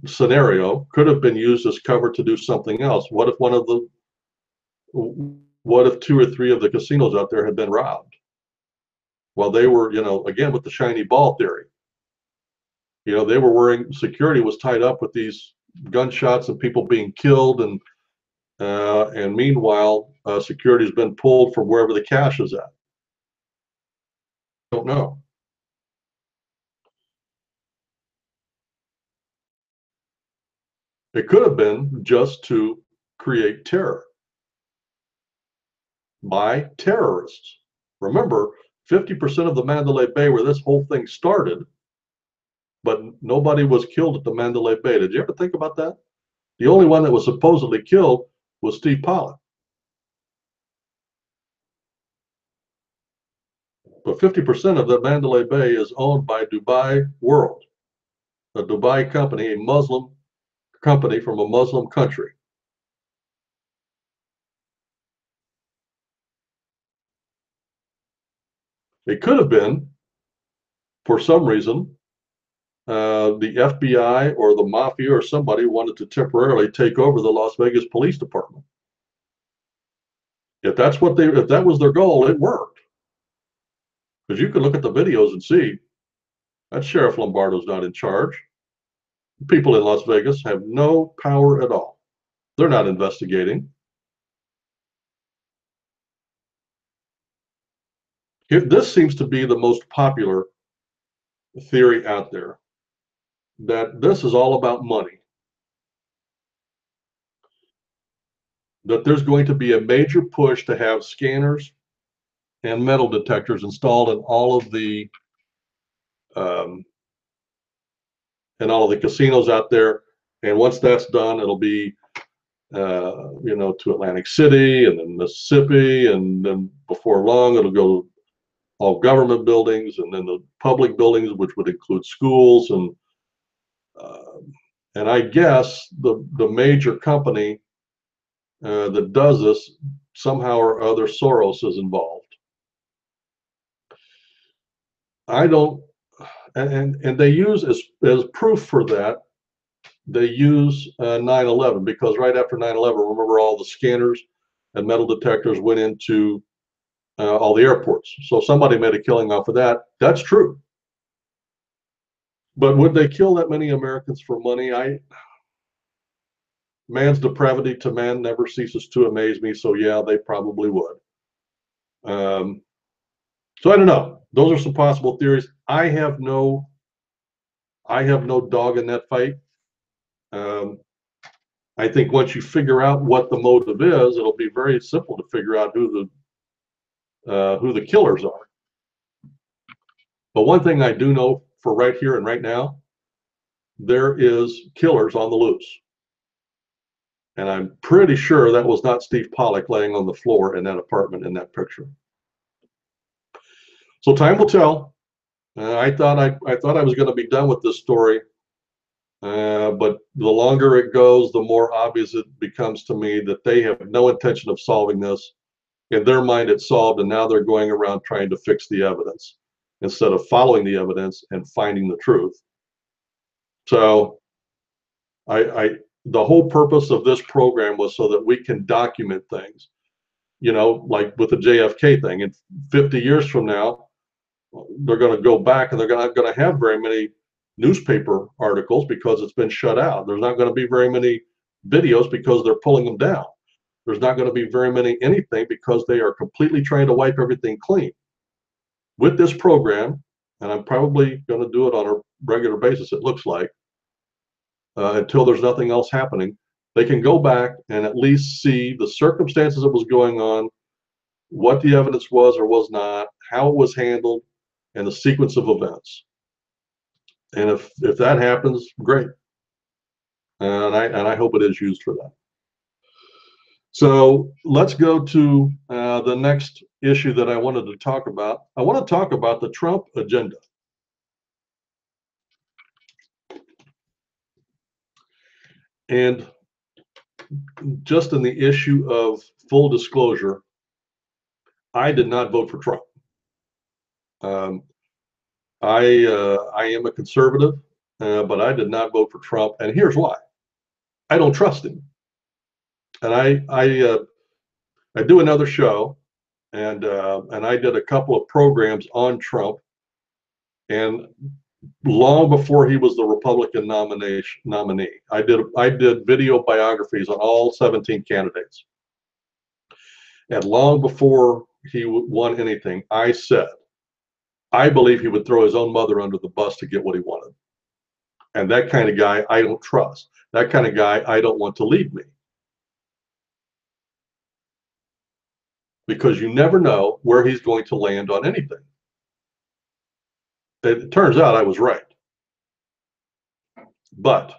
scenario could have been used as cover to do something else. What if 2 or 3 of the casinos out there had been robbed? Well, they were, again, with the shiny ball theory. They were worrying security was tied up with these gunshots and people being killed, and meanwhile, security's been pulled from wherever the cash is at. Don't know. It could have been just to create terror by terrorists. Remember, 50% of the Mandalay Bay where this whole thing started, but nobody was killed at the Mandalay Bay. Did you ever think about that? The only one that was supposedly killed was Steve Pollack. But 50% of the Mandalay Bay is owned by Dubai World, a Dubai company, a Muslim company from a Muslim country. It could have been, for some reason, the FBI or the mafia or somebody wanted to temporarily take over the Las Vegas Police Department. If that was their goal, it worked. Because you can look at the videos and see that Sheriff Lombardo's not in charge. People in Las Vegas have no power at all. They're not investigating. This seems to be the most popular theory out there, that this is all about money. That there's going to be a major push to have scanners and metal detectors installed in all of the casinos out there. And once that's done, it'll be to Atlantic City and then Mississippi, and then before long it'll go all government buildings and then the public buildings, which would include schools, and I guess the major company that does this, somehow or other Soros is involved. I don't, and they use as proof for that, they use 9/11, because right after 9/11, remember, all the scanners and metal detectors went into all the airports. So somebody made a killing off of that. That's true. But would they kill that many Americans for money? Man's depravity to man never ceases to amaze me. So yeah, they probably would. So I don't know. Those are some possible theories. I have no dog in that fight. I think once you figure out what the motive is, it'll be very simple to figure out who the killers are. But one thing I do know for right here and right now, there is killers on the loose. And I'm pretty sure that was not Steve Pollack laying on the floor in that apartment in that picture. So time will tell. I thought I was going to be done with this story, but the longer it goes, the more obvious it becomes to me that they have no intention of solving this. In their mind, it's solved, and now they're going around trying to fix the evidence instead of following the evidence and finding the truth. So the whole purpose of this program was so that we can document things, like with the JFK thing. And 50 years from now, they're going to go back and they're not going to have very many newspaper articles because it's been shut out. There's not going to be very many videos because they're pulling them down. There's not going to be very many anything because they are completely trying to wipe everything clean. With this program, and I'm probably going to do it on a regular basis, it looks like, until there's nothing else happening, they can go back and at least see the circumstances that was going on, what the evidence was or was not, how it was handled, and the sequence of events. And if that happens, great. And I hope it is used for that. So let's go to the next issue that I wanted to talk about. I want to talk about the Trump agenda. And just in the issue of full disclosure, I did not vote for Trump. I am a conservative, but I did not vote for Trump, and here's why: I don't trust him. And I do another show, and I did a couple of programs on Trump, and long before he was the Republican nominee, I did video biographies on all 17 candidates. And long before he won anything, I said, I believe he would throw his own mother under the bus to get what he wanted. And that kind of guy I don't trust. That kind of guy I don't want to lead me. Because you never know where he's going to land on anything. It turns out I was right. But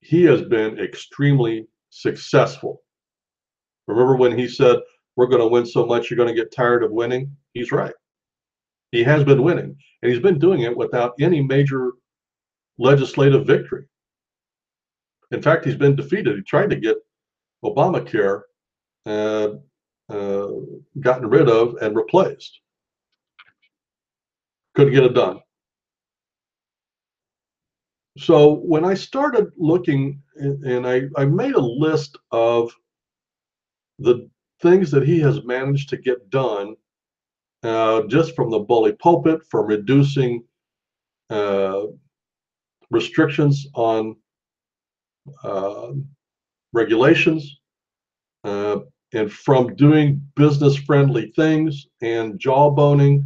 he has been extremely successful. Remember when he said, we're going to win so much, you're going to get tired of winning? He's right. He has been winning, and he's been doing it without any major legislative victory. In fact, he's been defeated. He tried to get Obamacare gotten rid of and replaced. Couldn't get it done. So when I started looking, and I made a list of the things that he has managed to get done, just from the bully pulpit, from reducing restrictions on regulations, and from doing business-friendly things and jawboning.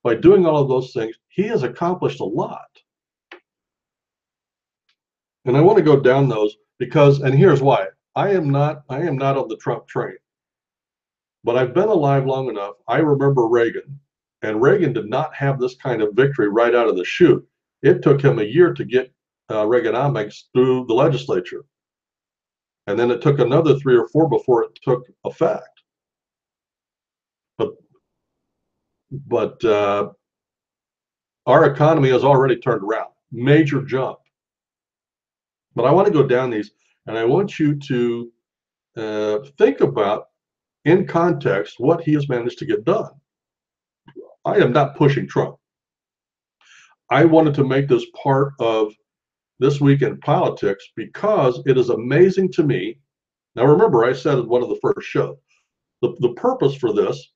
By doing all of those things, he has accomplished a lot. And I want to go down those because, and here's why. I am not on the Trump train. But I've been alive long enough. I remember Reagan, and Reagan did not have this kind of victory right out of the chute. It took him a year to get Reaganomics through the legislature. And then it took another 3 or 4 before it took effect. But our economy has already turned around. Major jump. But I want to go down these, and I want you to think about, in context, what he has managed to get done. I am not pushing Trump. I wanted to make this part of This Week in Politics because it is amazing to me. Now, remember, I said in one of the first shows, the purpose for this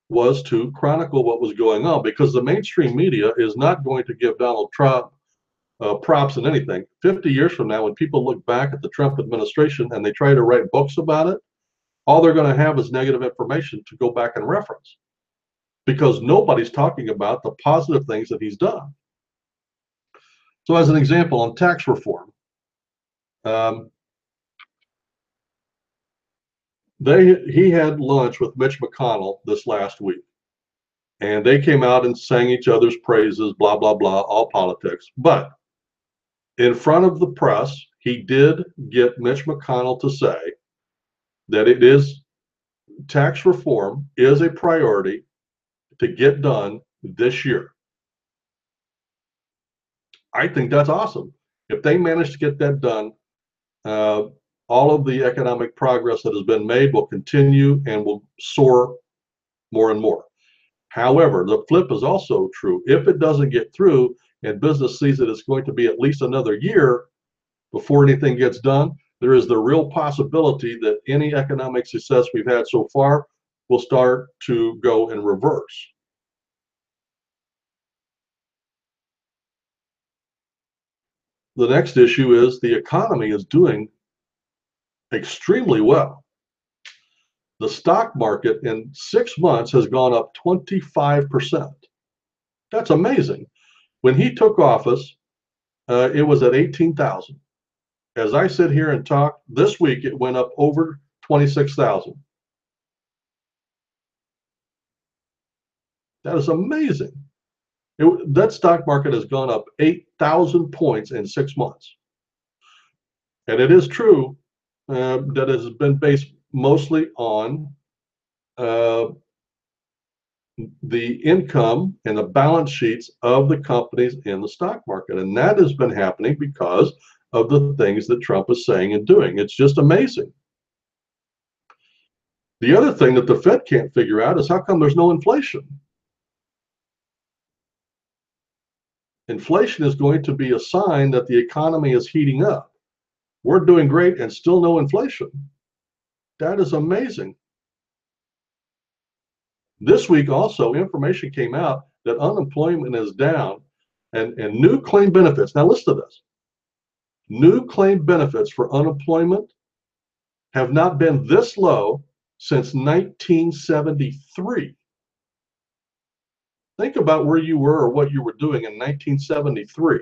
was to chronicle what was going on, because the mainstream media is not going to give Donald Trump props in anything. 50 years from now, when people look back at the Trump administration and they try to write books about it, all they're going to have is negative information to go back and reference, because nobody's talking about the positive things that he's done. So as an example, on tax reform, he had lunch with Mitch McConnell this last week, and they came out and sang each other's praises, blah, blah, blah, all politics. But in front of the press, he did get Mitch McConnell to say that tax reform is a priority to get done this year. I think that's awesome. If they manage to get that done, all of the economic progress that has been made will continue and will soar more and more. However, the flip is also true. If it doesn't get through and business sees that it's going to be at least another year before anything gets done, there is the real possibility that any economic success we've had so far will start to go in reverse. The next issue is the economy is doing extremely well. The stock market in 6 months has gone up 25%. That's amazing. When he took office, it was at 18,000. As I sit here and talk, this week it went up over 26,000. That is amazing. That stock market has gone up 8,000 points in 6 months. And it is true that it has been based mostly on the income and the balance sheets of the companies in the stock market. And that has been happening because of the things that Trump is saying and doing. It's just amazing. The other thing that the Fed can't figure out is how come there's no inflation. Inflation is going to be a sign that the economy is heating up. We're doing great and still no inflation. That is amazing. This week also, information came out that unemployment is down, and new claim benefits. Now listen to this. New claim benefits for unemployment have not been this low since 1973. Think about where you were or what you were doing in 1973.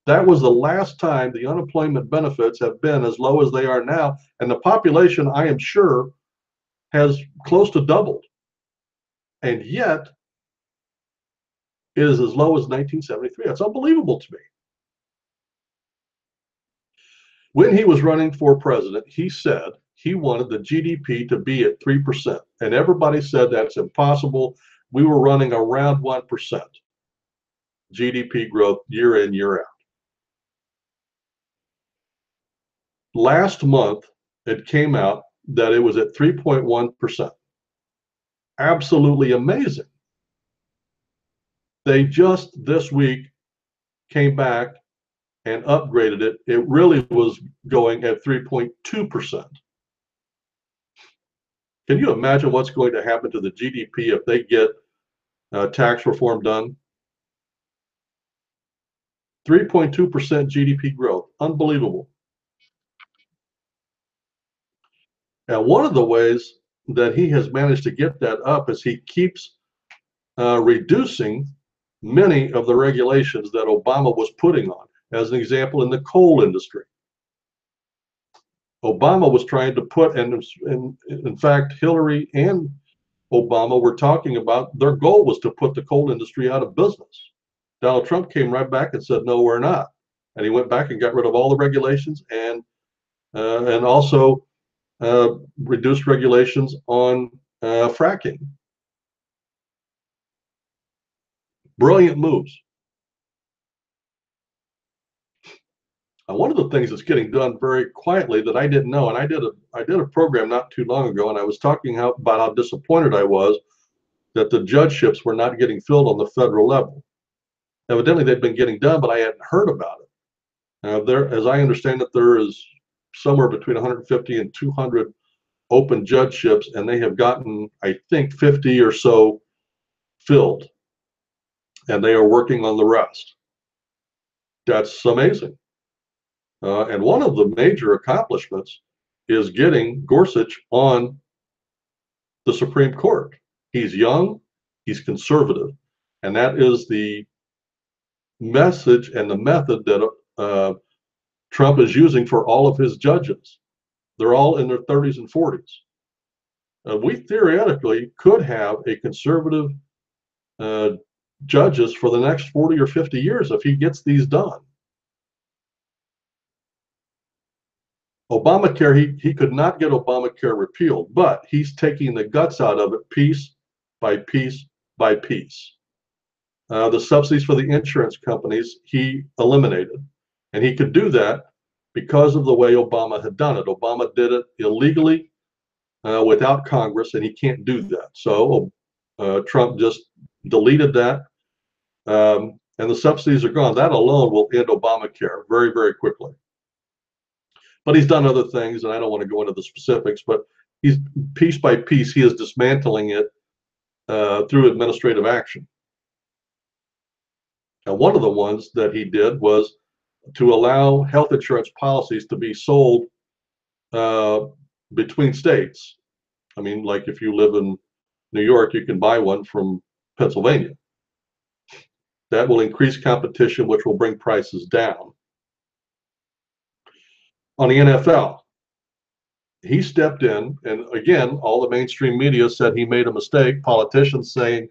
That was the last time the unemployment benefits have been as low as they are now. And the population, I am sure, has close to doubled. And yet, it is as low as 1973. That's unbelievable to me. When he was running for president, he said he wanted the GDP to be at 3%. And everybody said that's impossible. We were running around 1% GDP growth year in, year out. Last month, it came out that it was at 3.1%. Absolutely amazing. They just this week came back and upgraded it. It really was going at 3.2%. Can you imagine what's going to happen to the GDP if they get tax reform done? 3.2% GDP growth. Unbelievable. And one of the ways that he has managed to get that up is he keeps reducing many of the regulations that Obama was putting on. As an example, in the coal industry, Obama was trying to put, and in fact, Hillary and Obama were talking about, their goal was to put the coal industry out of business. Donald Trump came right back and said, no, we're not. And he went back and got rid of all the regulations and also reduced regulations on fracking. Brilliant moves. One of the things that's getting done very quietly that I didn't know, and I did a program not too long ago, and I was talking about how disappointed I was that the judgeships were not getting filled on the federal level. Evidently, they'd been getting done, but I hadn't heard about it. As I understand it, there is somewhere between 150 and 200 open judgeships, and they have gotten, I think, 50 or so filled, and they are working on the rest. That's amazing. And one of the major accomplishments is getting Gorsuch on the Supreme Court. He's young, he's conservative, and that is the message and the method that Trump is using for all of his judges. They're all in their 30s and 40s. We theoretically could have a conservative judges for the next 40 or 50 years if he gets these done. Obamacare, he could not get Obamacare repealed, but he's taking the guts out of it piece by piece by piece. The subsidies for the insurance companies he eliminated, and he could do that because of the way Obama had done it. Obama did it illegally without Congress, and he can't do that. So Trump just deleted that, and the subsidies are gone. That alone will end Obamacare very, very quickly. But he's done other things, and I don't want to go into the specifics, but he's piece by piece, he is dismantling it through administrative action. And one of the ones that he did was to allow health insurance policies to be sold between states. I mean, like if you live in New York, you can buy one from Pennsylvania. That will increase competition, which will bring prices down. On the NFL, he stepped in, and again, all the mainstream media said he made a mistake. Politicians saying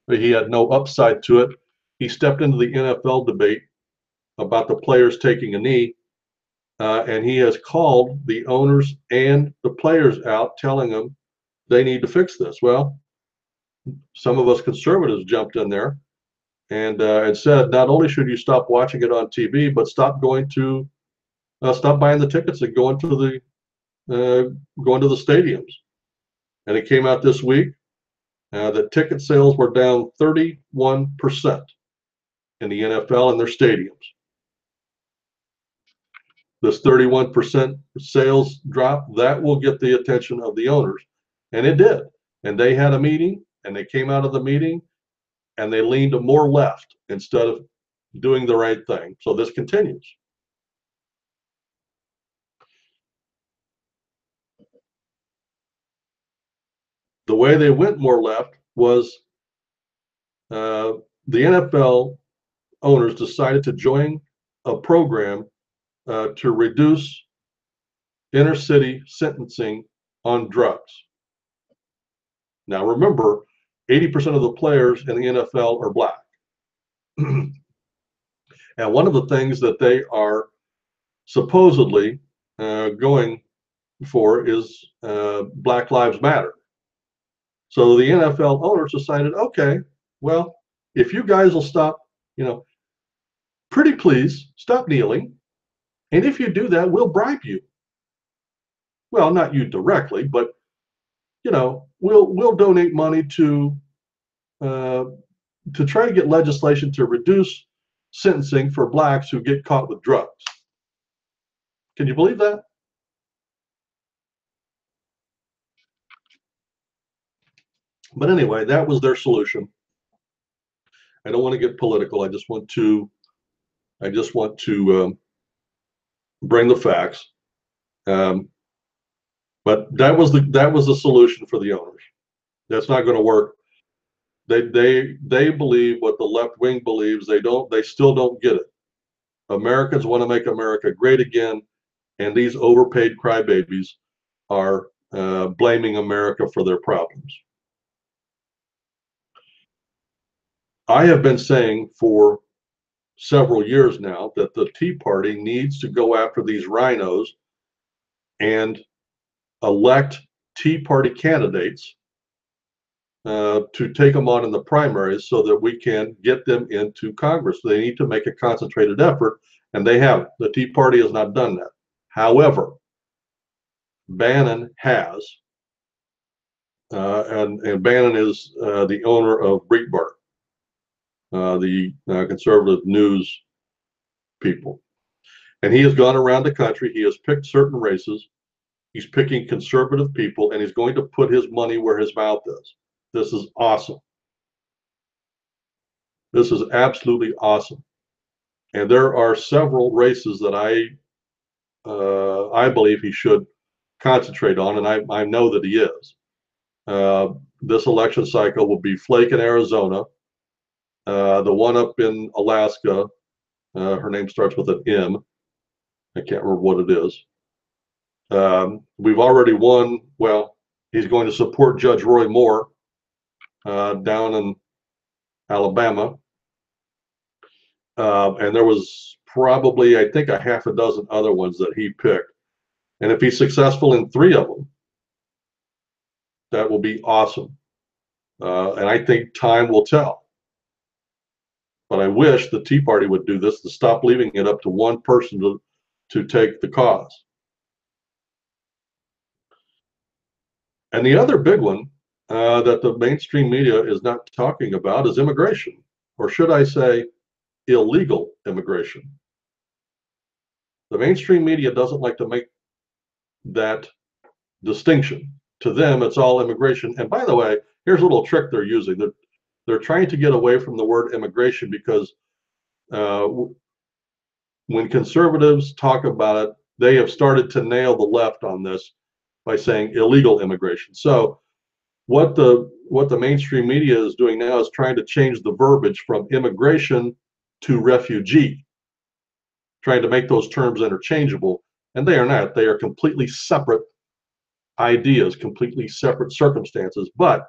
that he had no upside to it. He stepped into the NFL debate about the players taking a knee, and he has called the owners and the players out, telling them they need to fix this. Well, some of us conservatives jumped in there and said, not only should you stop watching it on TV, but stop buying the tickets and going to the stadiums. And it came out this week that ticket sales were down 31% in the NFL and their stadiums. This 31% sales drop, that will get the attention of the owners. And it did. And they had a meeting, and they came out of the meeting, and they leaned more left instead of doing the right thing. So this continues. The way they went more left was the NFL owners decided to join a program to reduce inner city sentencing on drugs. Now remember, 80% of the players in the NFL are black. And one of the things that they are supposedly going for is Black Lives Matter. So the NFL owners decided, okay, well, if you guys will stop, pretty please stop kneeling. And if you do that, we'll bribe you. Well, not you directly, but we'll donate money to try to get legislation to reduce sentencing for blacks who get caught with drugs. Can you believe that? But anyway, that was their solution. I don't want to get political. I just want to bring the facts. But that was the solution for the owners. That's not going to work. They believe what the left wing believes. They still don't get it. Americans want to make America great again, and these overpaid crybabies are blaming America for their problems. I have been saying for several years now that the Tea Party needs to go after these rhinos and elect Tea Party candidates to take them on in the primaries so that we can get them into Congress. They need to make a concentrated effort, and they haven't. The Tea Party has not done that. However, Bannon has, and Bannon is the owner of Breitbart, the conservative news people. And he has gone around the country. He has picked certain races. He's picking conservative people, and he's going to put his money where his mouth is. This is awesome. This is absolutely awesome. And there are several races that I believe he should concentrate on, and I know that he is. This election cycle will be Flake in Arizona, the one up in Alaska. Her name starts with an M. I can't remember what it is. We've already won. Well, he's going to support Judge Roy Moore down in Alabama. And there was probably, I think, a half a dozen other ones that he picked. And if he's successful in 3 of them, that will be awesome. And I think time will tell. But I wish the Tea Party would do this, to stop leaving it up to one person to take the cause. And the other big one that the mainstream media is not talking about is immigration, or should I say illegal immigration. The mainstream media doesn't like to make that distinction. To them, it's all immigration. And by the way, here's a little trick they're using. They're trying to get away from the word immigration because when conservatives talk about it, they have started to nail the left on this by saying illegal immigration. So what the mainstream media is doing now is trying to change the verbiage from immigration to refugee, trying to make those terms interchangeable, and they are not. They are completely separate ideas, completely separate circumstances. But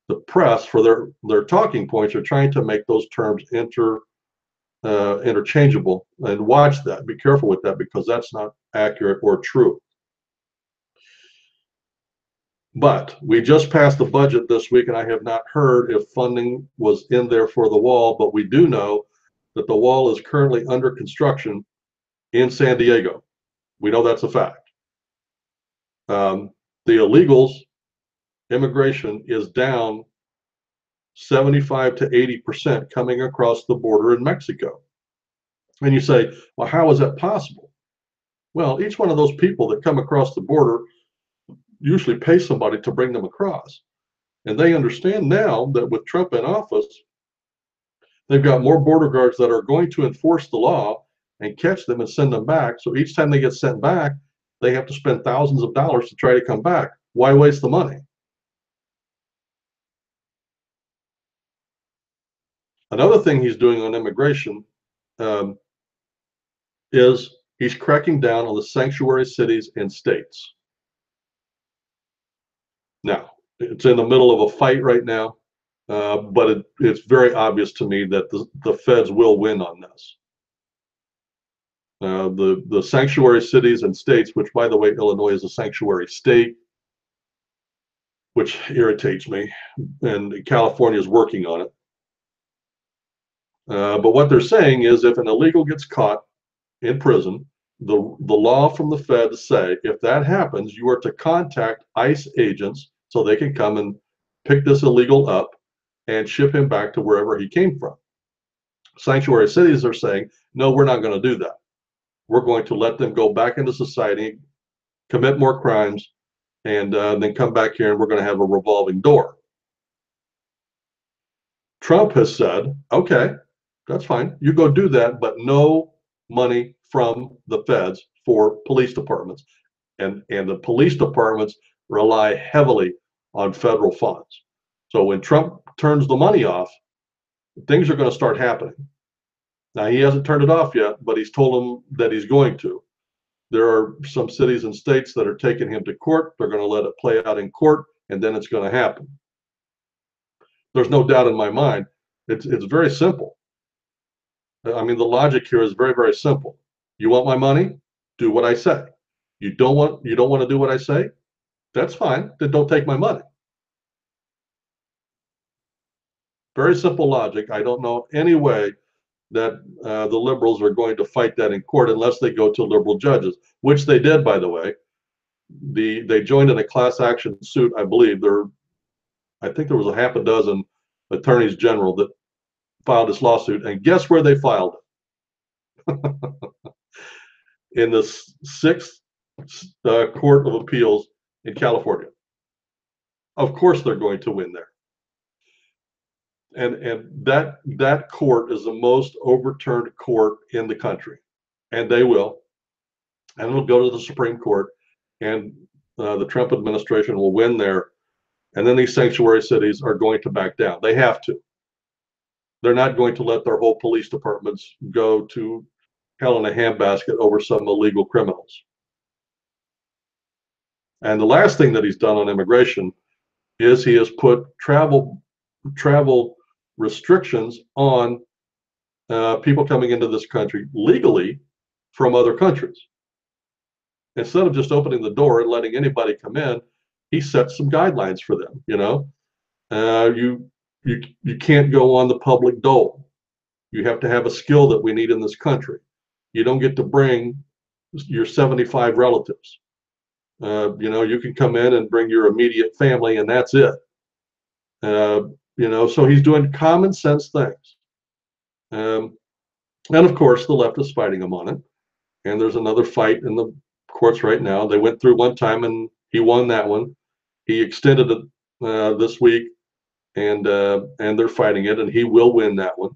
the press, for their talking points, are trying to make those terms interchangeable. And watch that. Be careful with that, because that's not accurate or true. But we just passed the budget this week, and I have not heard if funding was in there for the wall, but we do know that the wall is currently under construction in San Diego. We know that's a fact. The illegals, immigration is down 75 to 80% coming across the border in Mexico. And you say, well, how is that possible? Well, each one of those people that come across the border usually pay somebody to bring them across. And they understand now that with Trump in office, they've got more border guards that are going to enforce the law and catch them and send them back. So each time they get sent back, they have to spend thousands of dollars to try to come back. Why waste the money? Another thing he's doing on immigration, is he's cracking down on the sanctuary cities and states. Now, it's in the middle of a fight right now, but it's very obvious to me that the feds will win on this. The sanctuary cities and states, which, by the way, Illinois is a sanctuary state, which irritates me, and California is working on it. But what they're saying is if an illegal gets caught in prison, the law from the feds say if that happens, you are to contact ICE agents so they can come and pick this illegal up and ship him back to wherever he came from. Sanctuary cities are saying, no, we're not going to do that. We're going to let them go back into society, commit more crimes, and then come back here and we're going to have a revolving door. Trump has said, okay, that's fine. You go do that, but no money from the feds for police departments. And the police departments rely heavily on federal funds. So when Trump turns the money off, things are going to start happening. Now, he hasn't turned it off yet, but he's told them that he's going to. There are some cities and states that are taking him to court. They're going to let it play out in court, and then it's going to happen. There's no doubt in my mind. It's very simple. I mean, the logic here is very, very simple. You want my money? Do what I say. You don't want to do what I say? That's fine. Then don't take my money. Very simple logic. I don't know any way that the liberals are going to fight that in court unless they go to liberal judges, which they did, by the way. They joined in a class action suit, I believe. I think there was a half a dozen attorneys general that filed this lawsuit, and guess where they filed it? In the 6th Court of Appeals in California. Of course they're going to win there. And that court is the most overturned court in the country, and they will. And it'll go to the Supreme Court, and the Trump administration will win there. And then these sanctuary cities are going to back down. They have to. They're not going to let their whole police departments go to hell in a handbasket over some illegal criminals. And the last thing that he's done on immigration is he has put travel restrictions on people coming into this country legally from other countries. Instead of just opening the door and letting anybody come in, he sets some guidelines for them. You can't go on the public dole. You have to have a skill that we need in this country. You don't get to bring your 75 relatives. You can come in and bring your immediate family, and that's it. So he's doing common sense things. And of course, the left is fighting him on it. And there's another fight in the courts right now. They went through one time and he won that one. He extended it this week, and they're fighting it, and he will win that one.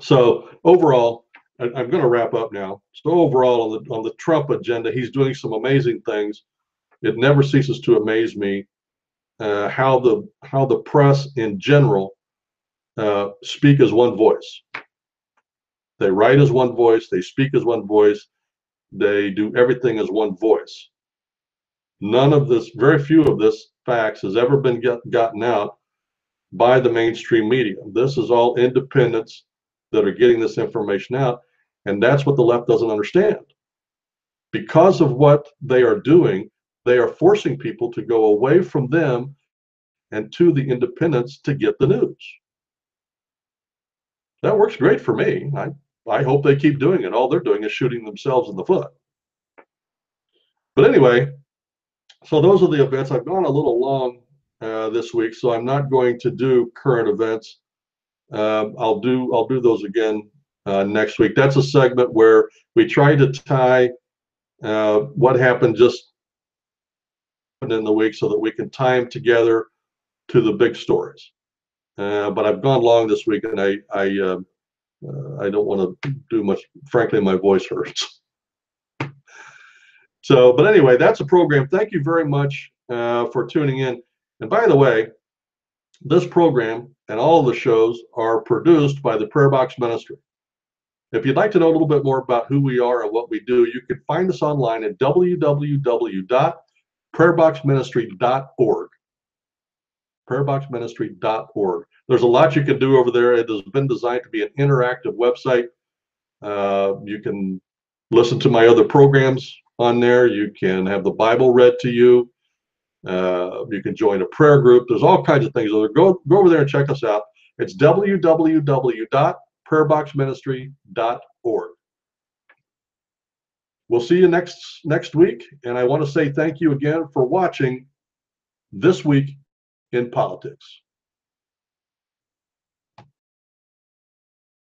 So overall, I'm going to wrap up now. So overall, on the Trump agenda, he's doing some amazing things. It never ceases to amaze me how the press in general speak as one voice. They write as one voice. They speak as one voice. They do everything as one voice. None of this, very few of this facts has ever been gotten out by the mainstream media. This is all independents that are getting this information out, and that's what the left doesn't understand. Because of what they are doing, they are forcing people to go away from them and to the independents to get the news. That works great for me. I hope they keep doing it. All they're doing is shooting themselves in the foot. But anyway, so those are the events. I've gone a little long this week, so I'm not going to do current events. I'll do those again next week. That's a segment where we try to tie what happened just in the week so that we can tie them together to the big stories. But I've gone long this week, and I don't want to do much. Frankly, my voice hurts. So, but anyway, that's a program. Thank you very much for tuning in. And by the way, this program and all of the shows are produced by the Prayer Box Ministry. If you'd like to know a little bit more about who we are and what we do, you can find us online at www.prayerboxministry.org. Prayerboxministry.org. There's a lot you can do over there. It has been designed to be an interactive website. You can listen to my other programs on there. You can have the Bible read to you. You can join a prayer group. There's all kinds of things. Go over there and check us out. It's www.prayerboxministry.org. We'll see you next week. And I want to say thank you again for watching This Week in Politics.